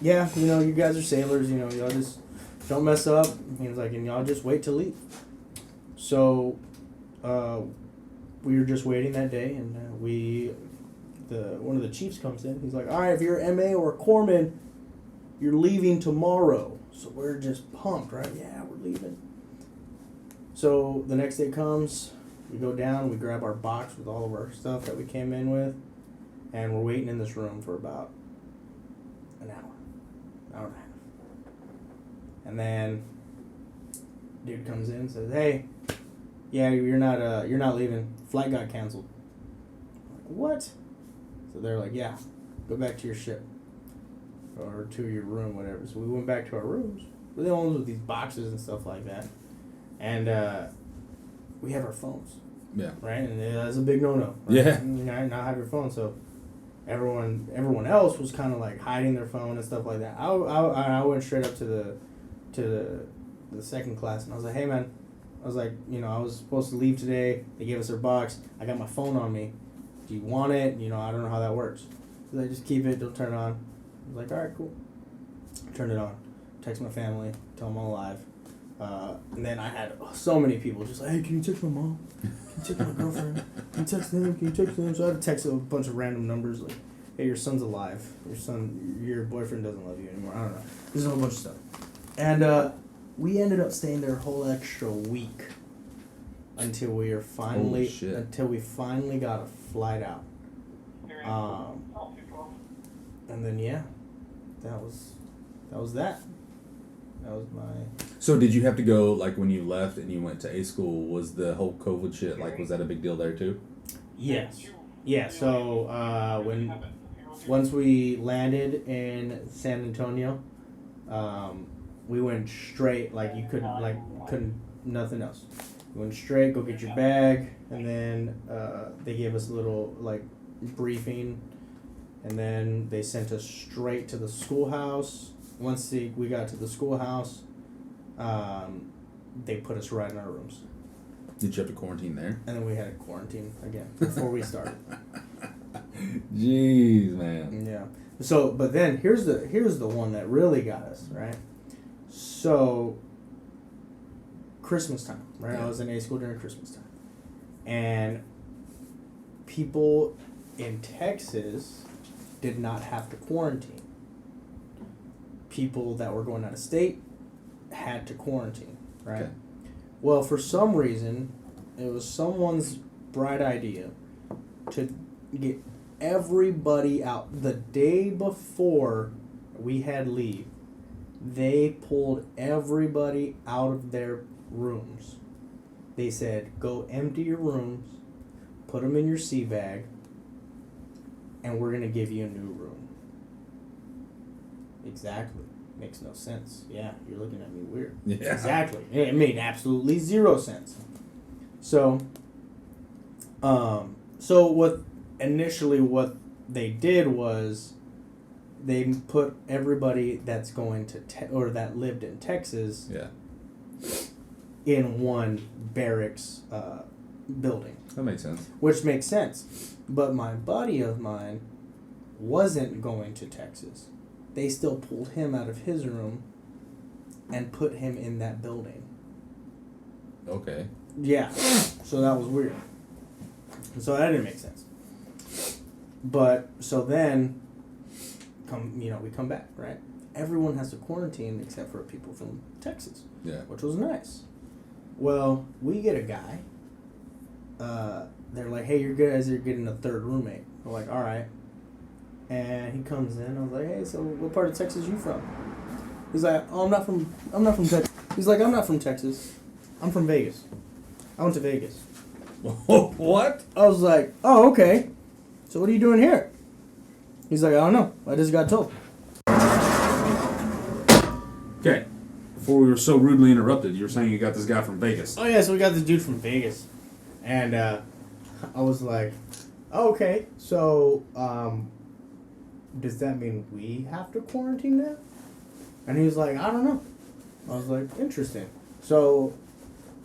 Speaker 3: yeah, you guys are sailors, y'all just don't mess up. He was like, and y'all just wait to leave. So we were just waiting that day, and one of the chiefs comes in. He's like, all right, if you're an MA or a corpsman, you're leaving tomorrow. So we're just pumped, right? Yeah, we're leaving. So the next day comes, we go down, we grab our box with all of our stuff that we came in with, and we're waiting in this room for about an hour and a half. And then dude comes in and says, hey, yeah, you're not leaving. Flight got canceled. I'm like, what? So they're like, yeah, go back to your ship. Or to your room, whatever. So we went back to our rooms. We're the only ones with these boxes and stuff like that. And we have our phones.
Speaker 2: Yeah.
Speaker 3: Right? And that's a big no-no. Right?
Speaker 2: Yeah.
Speaker 3: Not have your phone. So everyone else was kind of like hiding their phone and stuff like that. I went straight up to the second class, and I was like, hey, man. I was like, I was supposed to leave today. They gave us their box. I got my phone on me. Do you want it? I don't know how that works. So they just keep it. Don't turn it on. I was like, all right, cool. Turned it on. Text my family. Tell them I'm alive. And then I had so many people just like, hey, can you text my mom? Can you text my girlfriend? Can you text them? Can you text them? So I had to text a bunch of random numbers like, hey, your son's alive. Your boyfriend doesn't love you anymore. I don't know. There's a whole bunch of stuff. And we ended up staying there a whole extra week until we finally got a flight out. And then that was that. That was my...
Speaker 2: So did you have to go, like, when you left and you went to A school, was the whole COVID shit, like, was that a big deal there, too?
Speaker 3: Yes. Yeah, so, once we landed in San Antonio, we went straight, like, you couldn't, nothing else. We went straight, go get your bag, and then, they gave us a little, like, briefing, and then they sent us straight to the schoolhouse. Once we got to the schoolhouse, they put us right in our rooms.
Speaker 2: Did you have to quarantine there?
Speaker 3: And then we had to quarantine again before we started.
Speaker 2: Jeez, man.
Speaker 3: Yeah. So, but then here's the one that really got us, right? So, Christmas time, right?
Speaker 2: Yeah.
Speaker 3: I was in A school during Christmas time. And people in Texas did not have to quarantine. People that were going out of state had to quarantine, right?
Speaker 2: Okay.
Speaker 3: Well, for some reason, it was someone's bright idea to get everybody out the day before we had leave. They pulled everybody out of their rooms. They said, go empty your rooms, put them in your sea bag, and we're going to give you a new room. Exactly. Makes no sense. Yeah, you're looking at me weird.
Speaker 2: Yeah.
Speaker 3: Exactly. It made absolutely zero sense. So what they did was they put everybody that's going to or that lived in Texas
Speaker 2: Yeah.
Speaker 3: in one barracks building.
Speaker 2: That makes sense.
Speaker 3: Which makes sense. But my buddy of mine wasn't going to Texas. They still pulled him out of his room and put him in that building.
Speaker 2: Okay.
Speaker 3: Yeah. So that was weird. So that didn't make sense. But so then we come back, right? Everyone has to quarantine except for people from Texas.
Speaker 2: Yeah.
Speaker 3: Which was nice. Well, we get a guy. They're like, hey, you guys are getting a third roommate. We're like, all right. And he comes in. I was like, hey, so what part of Texas you from? He's like, oh, I'm not from Texas. He's like, I'm not from Texas. I'm from Vegas. I went to Vegas.
Speaker 2: What?
Speaker 3: I was like, oh, okay. So what are you doing here? He's like, I don't know. I just got told.
Speaker 2: Okay. Before we were so rudely interrupted, you were saying you got this guy from Vegas.
Speaker 3: Oh, yeah, so we got this dude from Vegas. And I was like, oh, okay. So, does that mean we have to quarantine now? And he was like, I don't know. I was like, interesting. So,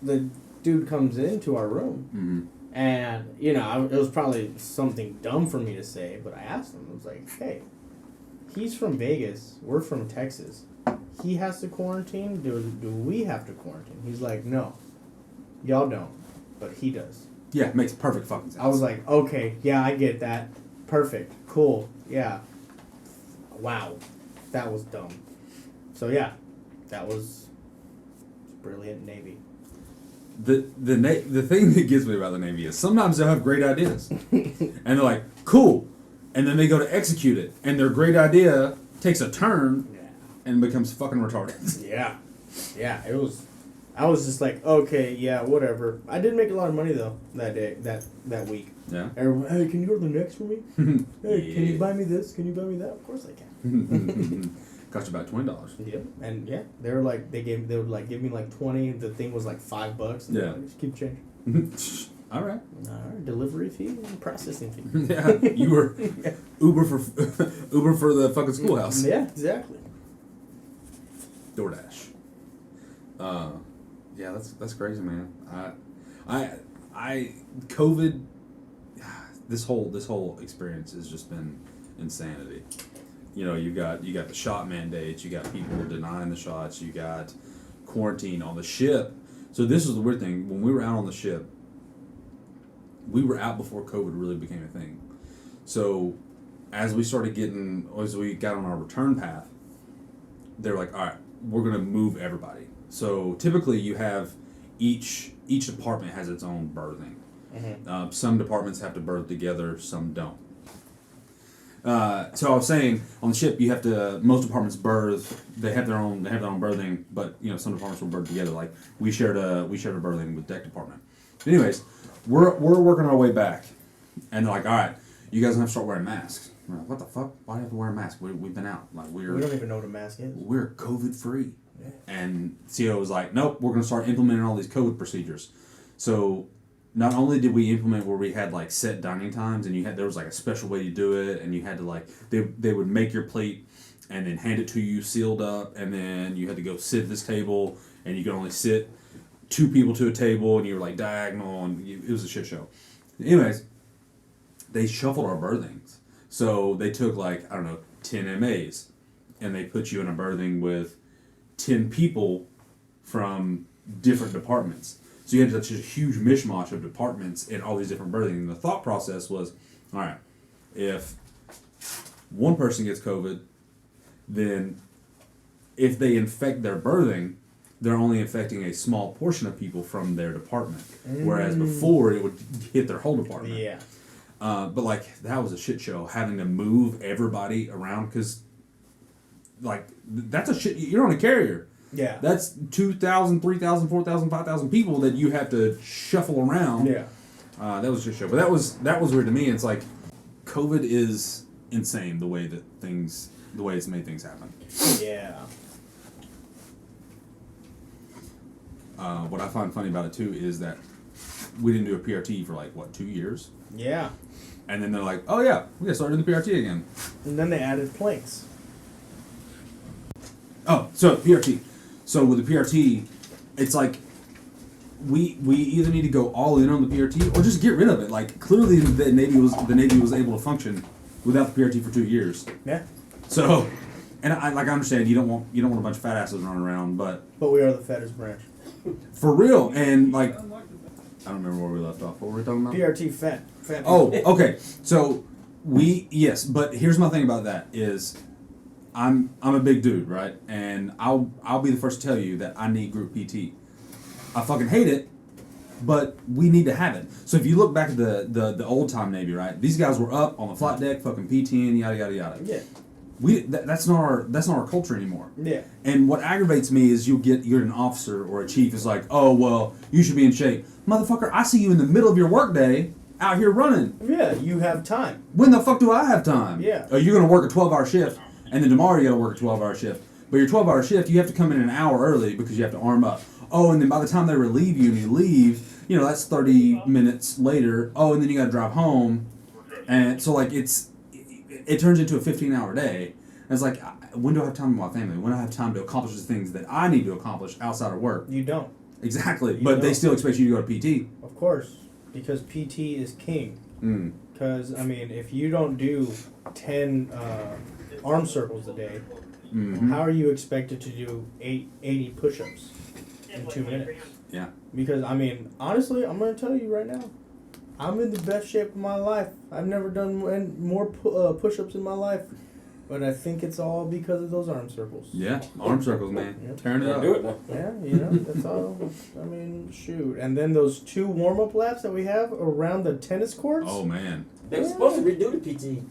Speaker 3: the dude comes into our room.
Speaker 2: Mm-hmm.
Speaker 3: And, it was probably something dumb for me to say, but I asked him. I was like, hey, he's from Vegas. We're from Texas. He has to quarantine? Do we have to quarantine? He's like, no. Y'all don't. But he does.
Speaker 2: Yeah, it makes perfect fucking sense.
Speaker 3: I was like, okay, yeah, I get that. Perfect. Cool. Yeah. Wow. That was dumb. So, yeah. That was brilliant Navy.
Speaker 2: The thing that gets me about the Navy is sometimes they'll have great ideas. And they're like, cool. And then they go to execute it. And their great idea takes a turn and becomes fucking retarded.
Speaker 3: Yeah. Yeah, it was... I was just like, okay, yeah, whatever. I did make a lot of money, though, that day, that week.
Speaker 2: Yeah.
Speaker 3: Everyone, hey, can you go to the next for me? Hey, can you buy me this? Can you buy me that? Of course I can.
Speaker 2: Cost you about $20.
Speaker 3: Yeah, and yeah, they were like, they would like give me like 20. The thing was like $5. And
Speaker 2: yeah.
Speaker 3: Like, just keep change.
Speaker 2: All right.
Speaker 3: Delivery fee and processing fee.
Speaker 2: Yeah, you were Uber for the fucking schoolhouse.
Speaker 3: Yeah, exactly.
Speaker 2: DoorDash. Yeah, that's crazy, man. I COVID. This whole experience has just been insanity. You got the shot mandates. You got people denying the shots. You got quarantine on the ship. So this is the weird thing. When we were out on the ship, we were out before COVID really became a thing. So as we got on our return path, they're like, all right, we're gonna move everybody. So typically you have each department has its own berthing. Mm-hmm. Some departments have to berth together, some don't. So I was saying on the ship most departments berth. They have their own berthing, but some departments will berth together. Like we shared a berthing with deck department. Anyways, we're working our way back, and they're like, all right, you guys have to start wearing masks. We're like, what the fuck? Why do you have to wear a mask? We've been out. Like we
Speaker 3: don't even know what a mask is.
Speaker 2: We're COVID free. Yeah. And CO was like, nope, we're going to start implementing all these COVID procedures. So not only did we implement where we had like set dining times and there was like a special way to do it, and you had to like, they would make your plate and then hand it to you sealed up, and then you had to go sit at this table, and you could only sit 2 people to a table, and you were like diagonal, and it was a shit show. Anyways, they shuffled our berthings. So they took 10 MAs, and they put you in a berthing with 10 people from different departments. So you had such a huge mishmash of departments in all these different berthings. And the thought process was, all right, if one person gets COVID, then if they infect their berthing, they're only infecting a small portion of people from their department. Whereas before, it would hit their whole department.
Speaker 3: Yeah.
Speaker 2: But that was a shit show, having to move everybody around, because that's a shit. You're on a carrier.
Speaker 3: Yeah.
Speaker 2: That's 2,000, 3,000, 4,000, 5,000 people that you have to shuffle around.
Speaker 3: Yeah.
Speaker 2: That was a shit show. But that was weird to me. It's like, COVID is insane the way it's made things happen.
Speaker 3: Yeah.
Speaker 2: What I find funny about it too is that we didn't do a PRT for 2 years.
Speaker 3: Yeah.
Speaker 2: And then they're like, oh yeah, we gotta start doing the PRT again.
Speaker 3: And then they added planks.
Speaker 2: Oh, so PRT. So with the PRT, it's like we either need to go all in on the PRT or just get rid of it. Like, clearly the Navy was able to function without the PRT for 2 years.
Speaker 3: Yeah.
Speaker 2: So, and I understand you don't want a bunch of fat asses running around, but
Speaker 3: we are the fattest branch.
Speaker 2: For real. And I don't remember where we left off. What were we talking about?
Speaker 3: PRT fat.
Speaker 2: Oh, okay. So yes, but here's my thing about that is I'm a big dude, right? And I'll be the first to tell you that I need group PT. I fucking hate it, but we need to have it. So if you look back at the old time Navy, right? These guys were up on the flight deck, fucking PTing, yada yada yada.
Speaker 3: Yeah.
Speaker 2: That's not our culture anymore.
Speaker 3: Yeah.
Speaker 2: And what aggravates me is you're an officer or a chief is like, oh well, you should be in shape, motherfucker. I see you in the middle of your workday out here running.
Speaker 3: Yeah, you have time.
Speaker 2: When the fuck do I have time?
Speaker 3: Yeah.
Speaker 2: You're gonna work a 12-hour shift, and then tomorrow you gotta work a 12-hour shift. But your 12-hour shift, you have to come in an hour early because you have to arm up. Oh, and then by the time they relieve you and you leave, that's 30 minutes later. Oh, and then you gotta drive home, and so it turns into a 15-hour day. And it's like, when do I have time with my family? When do I have time to accomplish the things that I need to accomplish outside of work?
Speaker 3: You don't.
Speaker 2: Exactly. But they still expect you to go to PT.
Speaker 3: Of course. Because PT is king. Because, if you don't do 10 arm circles a day, how are you expected to do 80 push-ups in 2 minutes?
Speaker 2: Yeah.
Speaker 3: Because, honestly, I'm going to tell you right now, I'm in the best shape of my life. I've never done more push-ups in my life. But I think it's all because of those arm circles.
Speaker 2: Yeah, arm circles, man.
Speaker 3: Yep.
Speaker 2: Tearing it up.
Speaker 4: Do it now.
Speaker 3: Yeah, that's all. Shoot. And then those 2 warm-up laps that we have around the tennis courts.
Speaker 2: Oh, man.
Speaker 4: They were supposed to redo the PT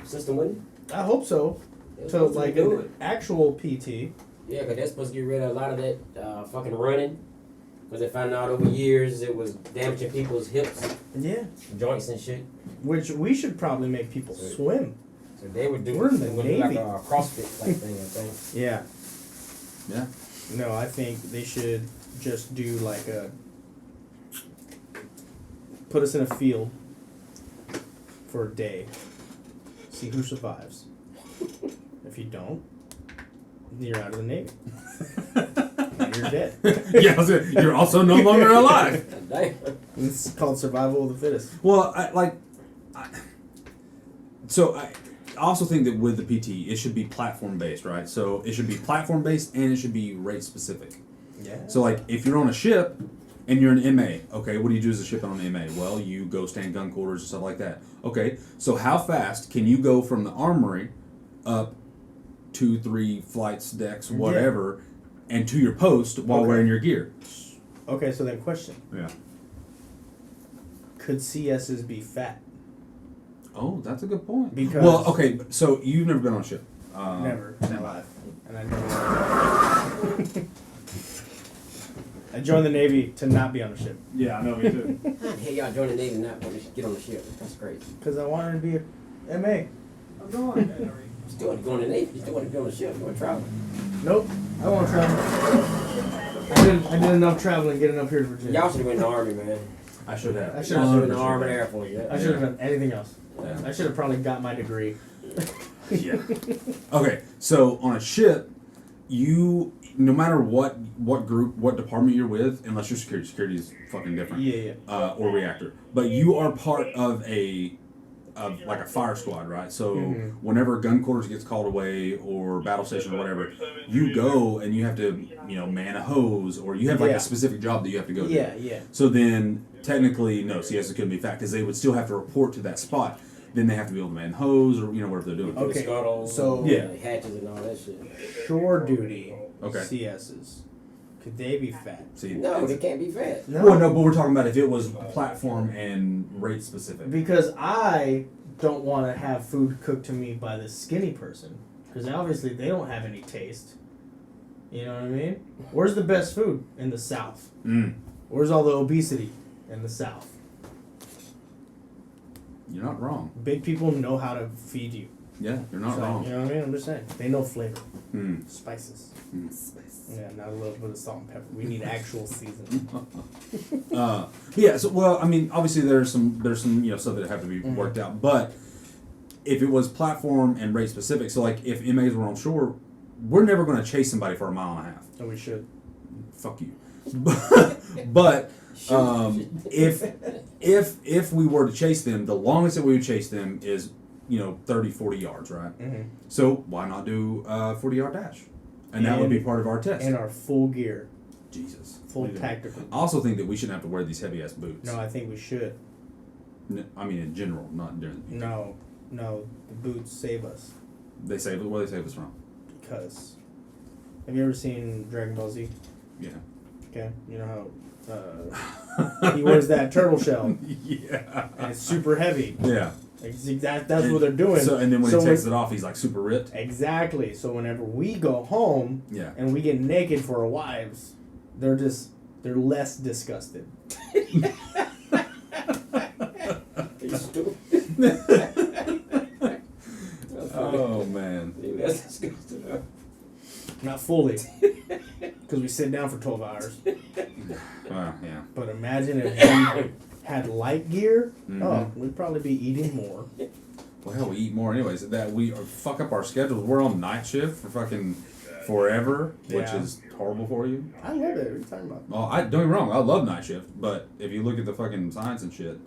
Speaker 4: system, wasn't
Speaker 3: I hope so. To an actual PT.
Speaker 4: Yeah, because they're supposed to get rid of a lot of that fucking running. Because they found out over years it was damaging people's hips,
Speaker 3: Yeah.
Speaker 4: joints and shit.
Speaker 3: Which we should probably make people swim.
Speaker 4: So they would do
Speaker 3: We're in the
Speaker 4: like
Speaker 3: Navy.
Speaker 4: a CrossFit type thing, I think.
Speaker 3: Yeah.
Speaker 2: Yeah.
Speaker 3: No, I think they should just do put us in a field for a day. See who survives. If you don't, you're out of the Navy. And you're dead.
Speaker 2: Yeah, you're also no longer alive.
Speaker 4: Damn.
Speaker 3: It's called survival of the fittest.
Speaker 2: Well, I also think that with the PT, it should be platform-based, right? So it should be platform-based and it should be rate-specific.
Speaker 3: Yeah.
Speaker 2: So, if you're on a ship and you're an MA, okay, what do you do as a ship on an MA? Well, you go stand gun quarters and stuff like that. Okay, so how fast can you go from the armory up 2, 3 flights, decks, whatever, and to your post while wearing your gear?
Speaker 3: Okay, so then question.
Speaker 2: Yeah.
Speaker 3: Could CSs be fat?
Speaker 2: Oh, that's a good point.
Speaker 3: Because
Speaker 2: okay, so you've never been on a ship.
Speaker 3: Never in my life. And I never I joined the Navy to not be on a ship.
Speaker 2: Yeah, I know, me too.
Speaker 4: Hey, y'all join the Navy now, but they should get on the ship. That's crazy.
Speaker 3: Because I wanted to be a MA. I'm going.
Speaker 4: You still want to go on the Navy. You still want to be on the ship. You want to travel.
Speaker 3: Nope. I want to travel. I did enough traveling getting up here to Virginia.
Speaker 4: Y'all should have been in the Army, man.
Speaker 2: I should have.
Speaker 3: I should
Speaker 4: Y'all
Speaker 3: have
Speaker 4: should have been in the Army and Air Force. Yeah.
Speaker 3: I should have done anything else.
Speaker 2: Yeah.
Speaker 3: I should have probably got my degree.
Speaker 2: Yeah. Okay, so on a ship, you, no matter what group, what department you're with, unless you're security is fucking different.
Speaker 3: Yeah.
Speaker 2: Or reactor, but you are part of a like a fire squad, right? So whenever gun quarters gets called away or battle station or whatever, you go and you have to, man a hose, or you have like a specific job that you have to go to.
Speaker 3: Yeah.
Speaker 2: So then technically, no, CSs couldn't be fact because they would still have to report to that spot. Then they have to be able to man hose or whatever they're doing.
Speaker 3: Okay.
Speaker 4: Scuttles,
Speaker 3: So
Speaker 4: hatches and all that shit.
Speaker 3: Shore duty.
Speaker 2: Okay.
Speaker 3: CSs. Could they be fat?
Speaker 2: See,
Speaker 4: No, they can't be fat.
Speaker 3: No.
Speaker 2: Well, no, but we're talking about if it was platform and rate specific.
Speaker 3: Because I don't want to have food cooked to me by this skinny person. Because obviously they don't have any taste. You know what I mean? Where's the best food? In the South. Where's all the obesity? In the South.
Speaker 2: You're not wrong.
Speaker 3: Big people know how to feed you.
Speaker 2: Yeah, you're not wrong.
Speaker 3: You know what I mean? I'm just saying. They know flavor.
Speaker 2: Spice.
Speaker 3: Spices. Yeah, not a little bit of salt and pepper. We need actual seasoning.
Speaker 2: Yeah. So, well, I mean, obviously there's some stuff that have to be worked out. But if it was platform and rate specific, so like if MAs were on shore, we're never going to chase somebody for a mile and a half.
Speaker 3: No, we should.
Speaker 2: Fuck you. But if we were to chase them, the longest that we would chase them is 30, 40 yards, right? So why not do a 40-yard dash? And that would be part of our test.
Speaker 3: And our full gear.
Speaker 2: Jesus.
Speaker 3: Full tactical.
Speaker 2: I also think that we shouldn't have to wear these heavy-ass boots.
Speaker 3: No, I think we should.
Speaker 2: I mean, in general, not during the
Speaker 3: No. The boots save us.
Speaker 2: They save Where they save us from?
Speaker 3: Because. Have you ever seen Dragon Ball Z?
Speaker 2: Yeah.
Speaker 3: Okay. You know how he wears that turtle shell.
Speaker 2: Yeah.
Speaker 3: And it's super heavy.
Speaker 2: Yeah.
Speaker 3: That's what they're doing.
Speaker 2: So and then when he takes it off, he's like super ripped.
Speaker 3: Exactly. So whenever we go home, and we get naked for our wives, they're less disgusted.
Speaker 2: Oh man.
Speaker 4: That's disgusting.
Speaker 3: Not fully, because we sit down for 12 hours.
Speaker 2: Yeah.
Speaker 3: But imagine if we had light gear. Oh, we'd probably be eating more.
Speaker 2: Well, hell, we eat more anyways. That we fuck up our schedules. We're on night shift for fucking forever, which is horrible for you.
Speaker 3: I love it. What are you talking about?
Speaker 2: Oh, don't get me wrong. I love night shift, but if you look at the fucking science and shit,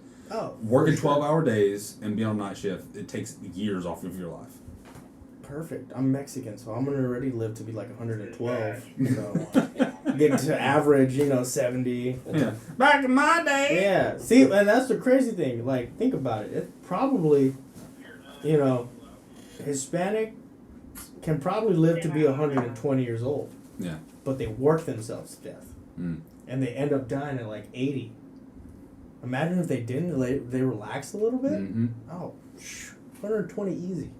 Speaker 2: working 12-hour days and being on night shift, it takes years off of your life.
Speaker 3: Perfect. I'm Mexican, so I'm gonna already live to be like 112. So get to average, 70.
Speaker 2: Yeah. Back in my day.
Speaker 3: Yeah. See, and that's the crazy thing. Like, think about it. It probably, Hispanic can probably live to be 120 years old.
Speaker 2: Yeah.
Speaker 3: But they work themselves to death. And they end up dying at like 80. Imagine if they didn't, they relaxed a little bit. Oh, 120 easy.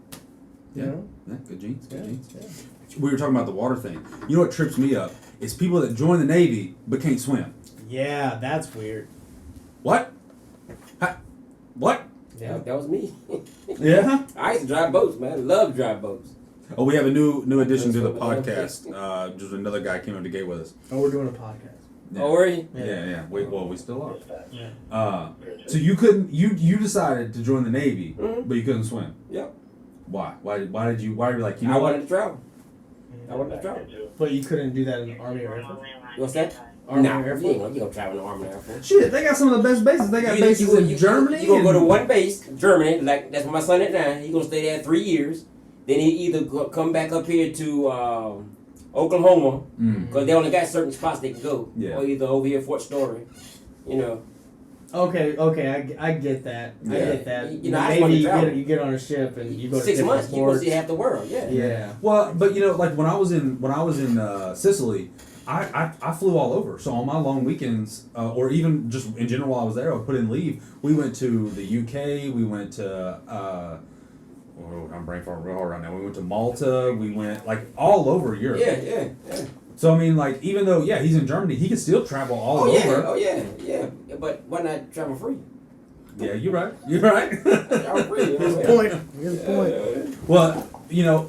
Speaker 2: Yeah.
Speaker 3: You know?
Speaker 2: Yeah, good genes. Good genes.
Speaker 3: Yeah.
Speaker 2: We were talking about the water thing. You know what trips me up? It's people that join the Navy but can't swim.
Speaker 3: Yeah, that's weird.
Speaker 2: What? What?
Speaker 4: Yeah, that was me.
Speaker 2: Yeah?
Speaker 4: I used to drive boats, man. I love to drive boats.
Speaker 2: Oh, we have a new addition to the podcast. Just another guy came up to gate with us.
Speaker 3: Oh, we're doing a podcast.
Speaker 2: Yeah.
Speaker 4: Oh, were you?
Speaker 2: Yeah. We still are.
Speaker 3: Yeah.
Speaker 2: So you couldn't. You decided to join the Navy, but you couldn't swim.
Speaker 4: Yep.
Speaker 2: Why? Why were you like,
Speaker 4: I wanted to travel.
Speaker 3: But you couldn't do that in the Army or Air Force?
Speaker 4: What's that?
Speaker 3: Army
Speaker 4: nah,
Speaker 3: or Air
Speaker 4: you
Speaker 3: Force?
Speaker 4: ain't gonna travel in the Army or Air Force.
Speaker 2: Shit, they got some of the best bases. They got bases in Germany.
Speaker 4: You gonna go to one base, Germany, like that's where my son at now. He gonna stay there 3 years. Then he either come back up here to Oklahoma, because they only got certain spots they can go.
Speaker 2: Yeah.
Speaker 4: Or either over here Fort Story,
Speaker 3: Okay, I get that.
Speaker 2: Yeah.
Speaker 3: I get that.
Speaker 4: I
Speaker 3: Maybe
Speaker 4: travel.
Speaker 3: you get on a ship and you go to
Speaker 4: 6
Speaker 3: different
Speaker 4: months, you gonna
Speaker 3: ports.
Speaker 4: see half the world. Yeah.
Speaker 3: Yeah.
Speaker 2: Well, but like when I was in Sicily, I flew all over. So on my long weekends, or even just in general while I was there, I would put in leave. We went to the UK. We went to. I'm brain farting real hard right now. We went to Malta. We went like all over Europe.
Speaker 4: Yeah.
Speaker 2: So I mean, like even though he's in Germany, he can still travel all over.
Speaker 4: Oh yeah. But why not travel free?
Speaker 2: Yeah, you're right. You're right.
Speaker 4: Travel free.
Speaker 3: Here's the point. Here's the point.
Speaker 2: Well,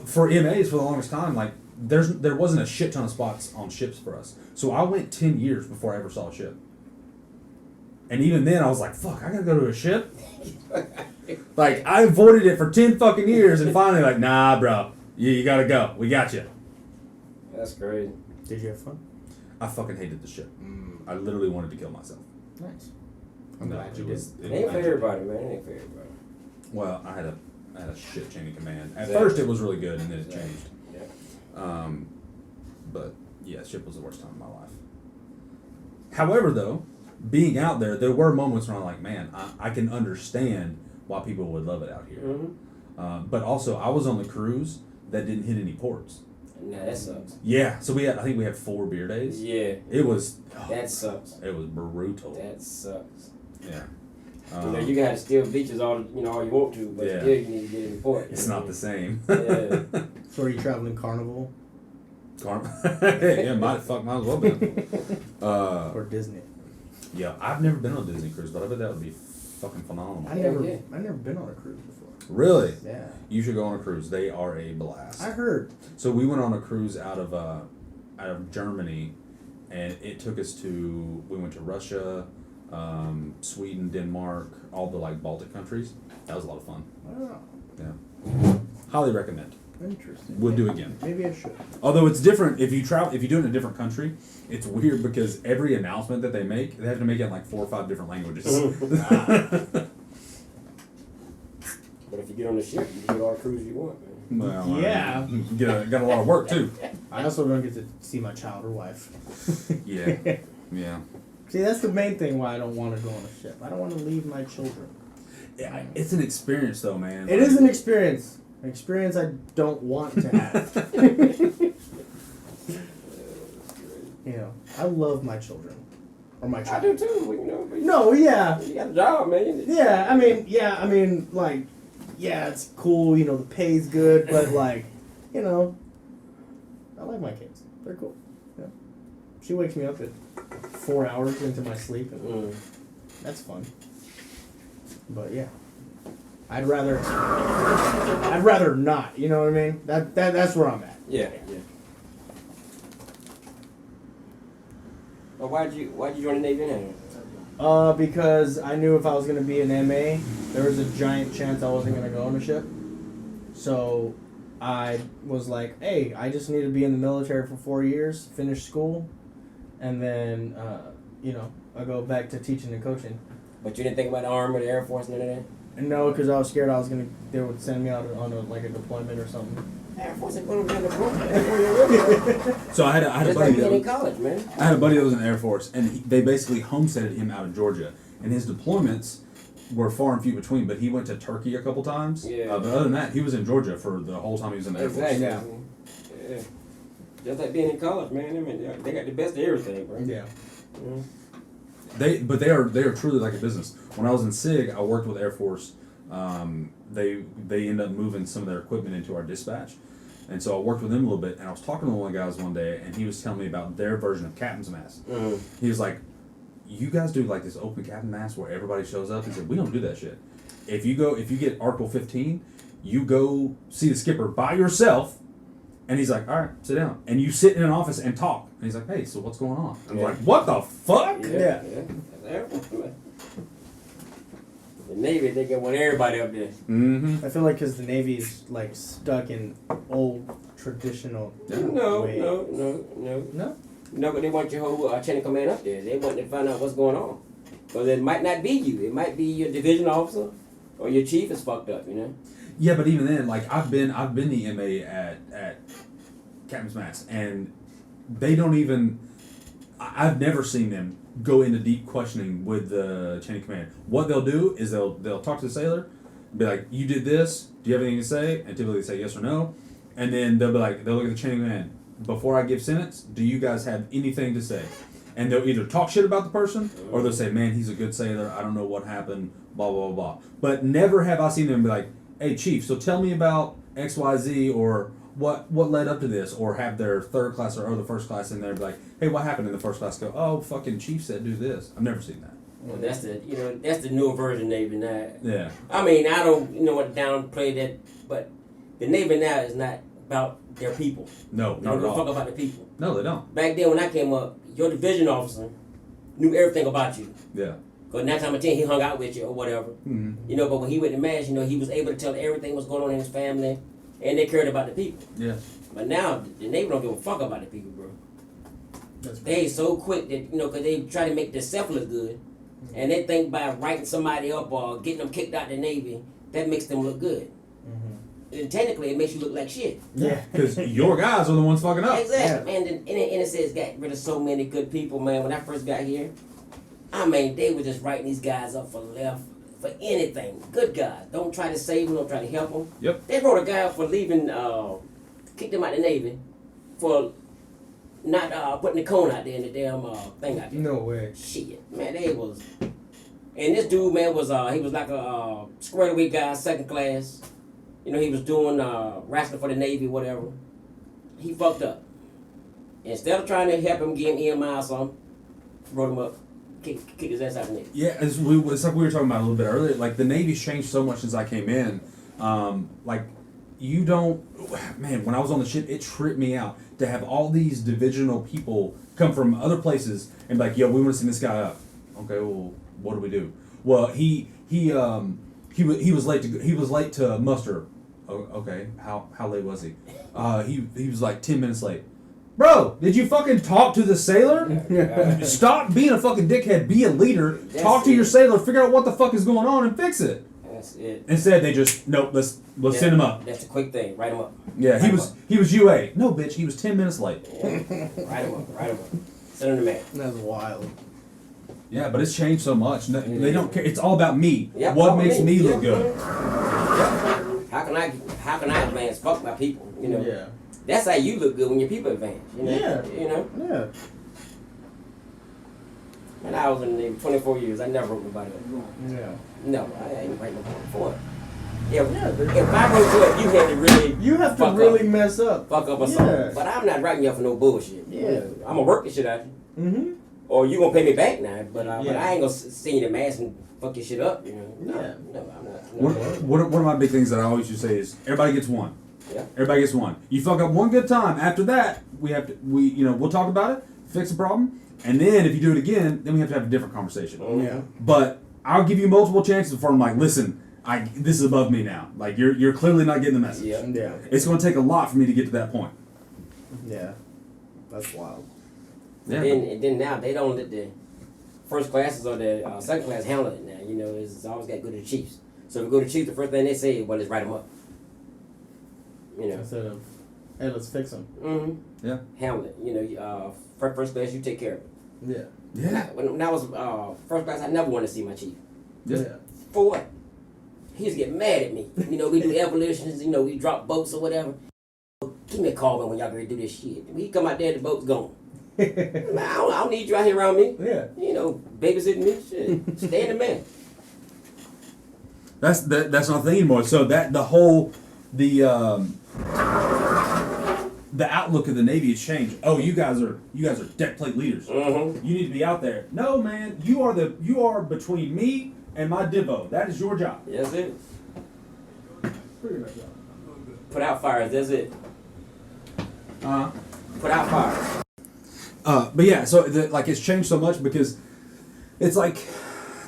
Speaker 2: for MAs for the longest time, like there wasn't a shit ton of spots on ships for us. So I went 10 years before I ever saw a ship. And even then, I was like, "Fuck, I gotta go to a ship." Like I avoided it for 10 fucking years, and finally, like, "Nah, bro, you gotta go. We got you."
Speaker 4: That's crazy.
Speaker 3: Did you have fun?
Speaker 2: I fucking hated the ship. I literally wanted to kill myself.
Speaker 3: Nice.
Speaker 2: I'm glad you did.
Speaker 4: It ain't for everybody, man. It ain't for everybody.
Speaker 2: Well, I had a shit chain of command. At first, it was really good, and then it changed.
Speaker 4: Yeah.
Speaker 2: But yeah, ship was the worst time of my life. However, though, being out there were moments where I'm like, man, I can understand why people would love it out here.
Speaker 4: Mm-hmm.
Speaker 2: But also, I was on the cruise that didn't hit any ports.
Speaker 4: Nah, that sucks.
Speaker 2: Yeah, so I think we had 4 beer days.
Speaker 4: Yeah.
Speaker 2: It was.
Speaker 4: That sucks.
Speaker 2: It was brutal.
Speaker 4: That sucks.
Speaker 2: Yeah.
Speaker 4: You can have still beaches all you want to, but still you need to get in the port.
Speaker 2: It's not the same.
Speaker 4: Yeah.
Speaker 3: So are you traveling Carnival?
Speaker 2: Yeah, might as well be.
Speaker 3: Or Disney?
Speaker 2: Yeah, I've never been on a Disney cruise, but I bet that would be fucking phenomenal.
Speaker 3: I've never been on a cruise before.
Speaker 2: Really?
Speaker 3: Yeah.
Speaker 2: You should go on a cruise. They are a blast.
Speaker 3: I heard.
Speaker 2: So we went on a cruise out of Germany, and it took us to. We went to Russia, Sweden, Denmark, all the Baltic countries. That was a lot of fun.
Speaker 3: Oh,
Speaker 2: Yeah. Highly recommend.
Speaker 3: interesting.
Speaker 2: Would do again.
Speaker 3: Maybe I should.
Speaker 2: Although it's different if you do it in a different country, it's weird because every announcement that they make, they have to make it in 4 or 5 different languages.
Speaker 4: But if you get on the ship, you can get all the cruise you want, man.
Speaker 2: Well,
Speaker 3: Yeah.
Speaker 2: Got a lot of work too.
Speaker 3: I also don't get to see my child or wife.
Speaker 2: Yeah. Yeah.
Speaker 3: See, that's the main thing why I don't want to go on a ship. I don't want to leave my children.
Speaker 2: Yeah, it's an experience though, man.
Speaker 3: It is an experience. An experience I don't want to have. I love my children. Or my
Speaker 4: I
Speaker 3: child.
Speaker 4: do too, but
Speaker 3: No, yeah.
Speaker 4: you got a job, man.
Speaker 3: Yeah, I mean, it's cool, the pay's good, but I like my kids. They're cool. Yeah. She wakes me up at 4 hours into my sleep, and that's fun. But yeah. I'd rather not, you know what I mean? That's where I'm at.
Speaker 4: Yeah. Well, why'd you join the Navy then?
Speaker 3: Because I knew if I was gonna be an MA, there was a giant chance I wasn't gonna go on a ship. So I was like, hey, I just need to be in the military for 4 years, finish school, and then I go back to teaching and coaching.
Speaker 4: But you didn't think about the Army or the Air Force and none of that?
Speaker 3: No, because I was scared they would send me out on a deployment or something.
Speaker 4: Air Force ain't going to be in the deployment.
Speaker 2: So I had a
Speaker 4: Just
Speaker 2: buddy
Speaker 4: like being in
Speaker 2: that
Speaker 4: college, man.
Speaker 2: I had a buddy that was in the Air Force, and they basically homesteaded him out of Georgia, and his deployments were far and few between. But he went to Turkey a couple times.
Speaker 4: Yeah.
Speaker 2: But other than that, he was in Georgia for the whole time he was in the Air Force.
Speaker 4: Exactly. Yeah. Just like being in college, man. I mean, they got the best of everything, bro.
Speaker 3: Yeah.
Speaker 4: Mm.
Speaker 2: They are truly like a business. When I was in SIG, I worked with Air Force. They ended up moving some of their equipment into our dispatch, and so I worked with them a little bit. And I was talking to one of the guys one day, and he was telling me about their version of captain's mast.
Speaker 4: Mm.
Speaker 2: He was like, "You guys do this open captain mast where everybody shows up." He said, "We don't do that shit. If you get Article 15, you go see the skipper by yourself." And he's like, all right, sit down. And you sit in an office and talk. And he's like, hey, so what's going on? I'm like, what the fuck?
Speaker 4: Yeah. The Navy, they want everybody up there.
Speaker 2: Mm-hmm.
Speaker 3: I feel like because the Navy is stuck in old traditional way.
Speaker 4: No, but they want your whole chain of command up there. They want to find out what's going on. Because it might not be you. It might be your division officer or your chief is fucked up,
Speaker 2: Yeah, but even then, I've been the MA at Captain's Mast, and they don't even. I've never seen them go into deep questioning with the chain of command. What they'll do is they'll talk to the sailor, be like, "You did this. Do you have anything to say?" And typically they say yes or no, and then they'll look at the chain of command. Before I give sentence, do you guys have anything to say? And they'll either talk shit about the person, or they'll say, "Man, he's a good sailor. I don't know what happened." Blah blah blah blah. But never have I seen them be like, "Hey, Chief, so tell me about XYZ or what led up to this," or have their third class or the first class in there be like, "Hey, what happened in the first class?" Go, "Oh, fucking Chief said do this." I've never seen that.
Speaker 4: Well, that's the newer version Navy now.
Speaker 2: Yeah.
Speaker 4: I mean, I don't what downplay that, but the Navy now is not about their people.
Speaker 2: No,
Speaker 4: They
Speaker 2: not
Speaker 4: don't
Speaker 2: at
Speaker 4: give a
Speaker 2: all.
Speaker 4: fuck about the people.
Speaker 2: No, they don't.
Speaker 4: Back then when I came up, your division officer knew everything about you.
Speaker 2: Yeah.
Speaker 4: Because 9 times out of 10 he hung out with you or whatever.
Speaker 2: Mm-hmm.
Speaker 4: But when he went to mass, he was able to tell everything was going on in his family, and they cared about the people.
Speaker 2: Yeah.
Speaker 4: But now the Navy don't give a fuck about the people, bro.
Speaker 3: That's
Speaker 4: They so quick that because they try to make themselves look good, and they think by writing somebody up or getting them kicked out the Navy that makes them look good. And technically, it makes you look like shit.
Speaker 3: Yeah.
Speaker 1: Because your guys are the ones fucking up.
Speaker 4: Exactly, man. And it says got rid of so many good people, man. When I first got here, I mean, they were just writing these guys up for anything. Good guys. Don't try to save them. Don't try to help them.
Speaker 1: Yep.
Speaker 4: They wrote a guy up for leaving, kicked them out of the Navy for not putting the cone out there in the damn thing out there.
Speaker 3: No way.
Speaker 4: Shit, man, they was. And this dude, man, was he was like a squared away guy, second class. You know, he was doing wrestling for the Navy, whatever. He fucked up. Instead of trying to help him get him EMI or something, wrote him up, kicked his ass out of the Navy.
Speaker 1: Yeah, it's like we were talking about a little bit earlier. Like, the Navy's changed so much since I came in. Like, you don't... Man, when I was on the ship, it tripped me out to have all these divisional people come from other places and be like, yo, we want to send this guy up. Okay, well, what do we do? Well, he was late to muster. Okay, how late was he? He was like 10 minutes late. Bro, did you fucking talk to the sailor? Stop being a fucking dickhead. Be a leader. Talk to your sailor. Figure out what the fuck is going on and fix it.
Speaker 4: That's it.
Speaker 1: Instead, they just let's send him up.
Speaker 4: That's a quick thing. Write him up.
Speaker 1: Yeah, he was UA. No, bitch, he was 10 minutes late.
Speaker 4: Yeah. Write him up. Send him to man.
Speaker 3: That's wild.
Speaker 1: Yeah, but it's changed so much. They don't care. It's all about me.
Speaker 4: Yep,
Speaker 1: what makes me look good?
Speaker 4: How can I advance? Fuck my people. You know.
Speaker 3: Yeah.
Speaker 4: That's how you look good when your people advance. You know.
Speaker 3: Yeah.
Speaker 4: You know.
Speaker 3: Yeah.
Speaker 4: And I was in the Navy 24 years. I never wrote nobody up.
Speaker 3: Yeah.
Speaker 4: No, I ain't writing nobody before. If I wrote you up, you had to really.
Speaker 3: You have to
Speaker 4: fuck
Speaker 3: really
Speaker 4: up.
Speaker 3: mess up.
Speaker 4: Fuck up or
Speaker 3: Yeah.
Speaker 4: something. But I'm not writing you up for no bullshit.
Speaker 3: Yeah.
Speaker 4: I'm gonna work the shit out of you.
Speaker 3: Mm-hmm.
Speaker 4: Or you gonna pay me back now, but I
Speaker 3: Yeah.
Speaker 4: ain't gonna send you the mask and fuck your shit up, you know. No,
Speaker 3: Yeah.
Speaker 4: no, I'm not.
Speaker 1: One of my big things that I always used to say is everybody gets one.
Speaker 4: Yeah.
Speaker 1: Everybody gets one. You fuck up one good time. After that, we'll talk about it, fix the problem, and then if you do it again, then we have to have a different conversation.
Speaker 3: Yeah.
Speaker 1: But I'll give you multiple chances before I'm like, listen, this is above me now. Like you're clearly not getting the message.
Speaker 4: Yeah.
Speaker 3: Yeah.
Speaker 1: It's going to take a lot for me to get to that point.
Speaker 3: Yeah. That's wild.
Speaker 1: Yeah.
Speaker 4: And then now they don't let the first classes or the second class handle it now. You know, it's always got to go to the chiefs. So if we go to the chiefs, the first thing they say is, well, let's write them up. You know.
Speaker 3: Instead of, hey, let's fix them.
Speaker 4: Mm-hmm.
Speaker 1: Yeah.
Speaker 4: Handle it. You know, first class, you take care of it.
Speaker 3: Yeah.
Speaker 1: Yeah.
Speaker 4: When I was first class, I never wanted to see my chief.
Speaker 1: Yeah.
Speaker 4: For what? He used to get mad at me. You know, we do evolutions, you know, we drop boats or whatever. Give me a call, man, when y'all ready to do this shit. When he come out there, the boat's gone. Man, I don't need you out here around me.
Speaker 3: Yeah.
Speaker 4: You know, babysitting me, shit. Stay in the man.
Speaker 1: That's not the thing anymore. So that the outlook of the Navy has changed. Oh, you guys are deck plate leaders.
Speaker 4: Mm-hmm.
Speaker 1: You need to be out there. No, man, you are between me and my Divo. That is your job.
Speaker 4: That's it. Put out fires, that's it. Put out fires.
Speaker 1: But yeah, so it's changed so much because it's like,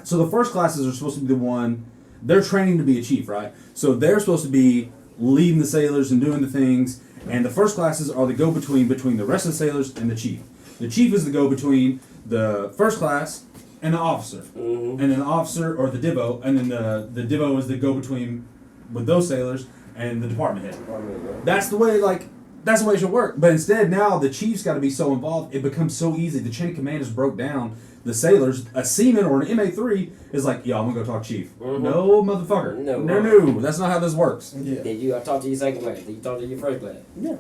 Speaker 1: so the first classes are supposed to be the one, they're training to be a chief, right? So they're supposed to be leading the sailors and doing the things, and the first classes are the go-between between the rest of the sailors and the chief. The chief is the go-between the first class and the officer.
Speaker 4: Mm-hmm.
Speaker 1: And then the officer, or the Divo, and then the Divo is the go-between with those sailors and the department head. That's the way, that's the way it should work. But instead, now the chief's got to be so involved, it becomes so easy. The chain of command is broke down. The sailors, a seaman or an MA3 is like, yo, I'm going to go talk chief.
Speaker 4: Mm-hmm.
Speaker 1: No, motherfucker. No. That's not how this works.
Speaker 3: Yeah.
Speaker 4: Did you talk to your second class? Did you talk to your first class?
Speaker 3: Yeah.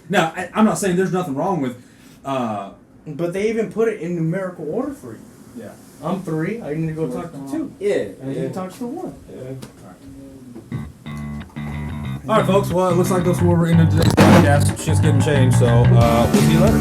Speaker 1: Now, I'm not saying there's nothing wrong with...
Speaker 3: But they even put it in numerical order for you.
Speaker 1: Yeah.
Speaker 3: I'm 3. I need to go talk to 2.
Speaker 4: Yeah.
Speaker 3: And you talk to 1.
Speaker 4: Yeah.
Speaker 1: All right, folks. Well, it looks like that's where we're ending today's podcast. Shit's getting changed, so we'll see you later.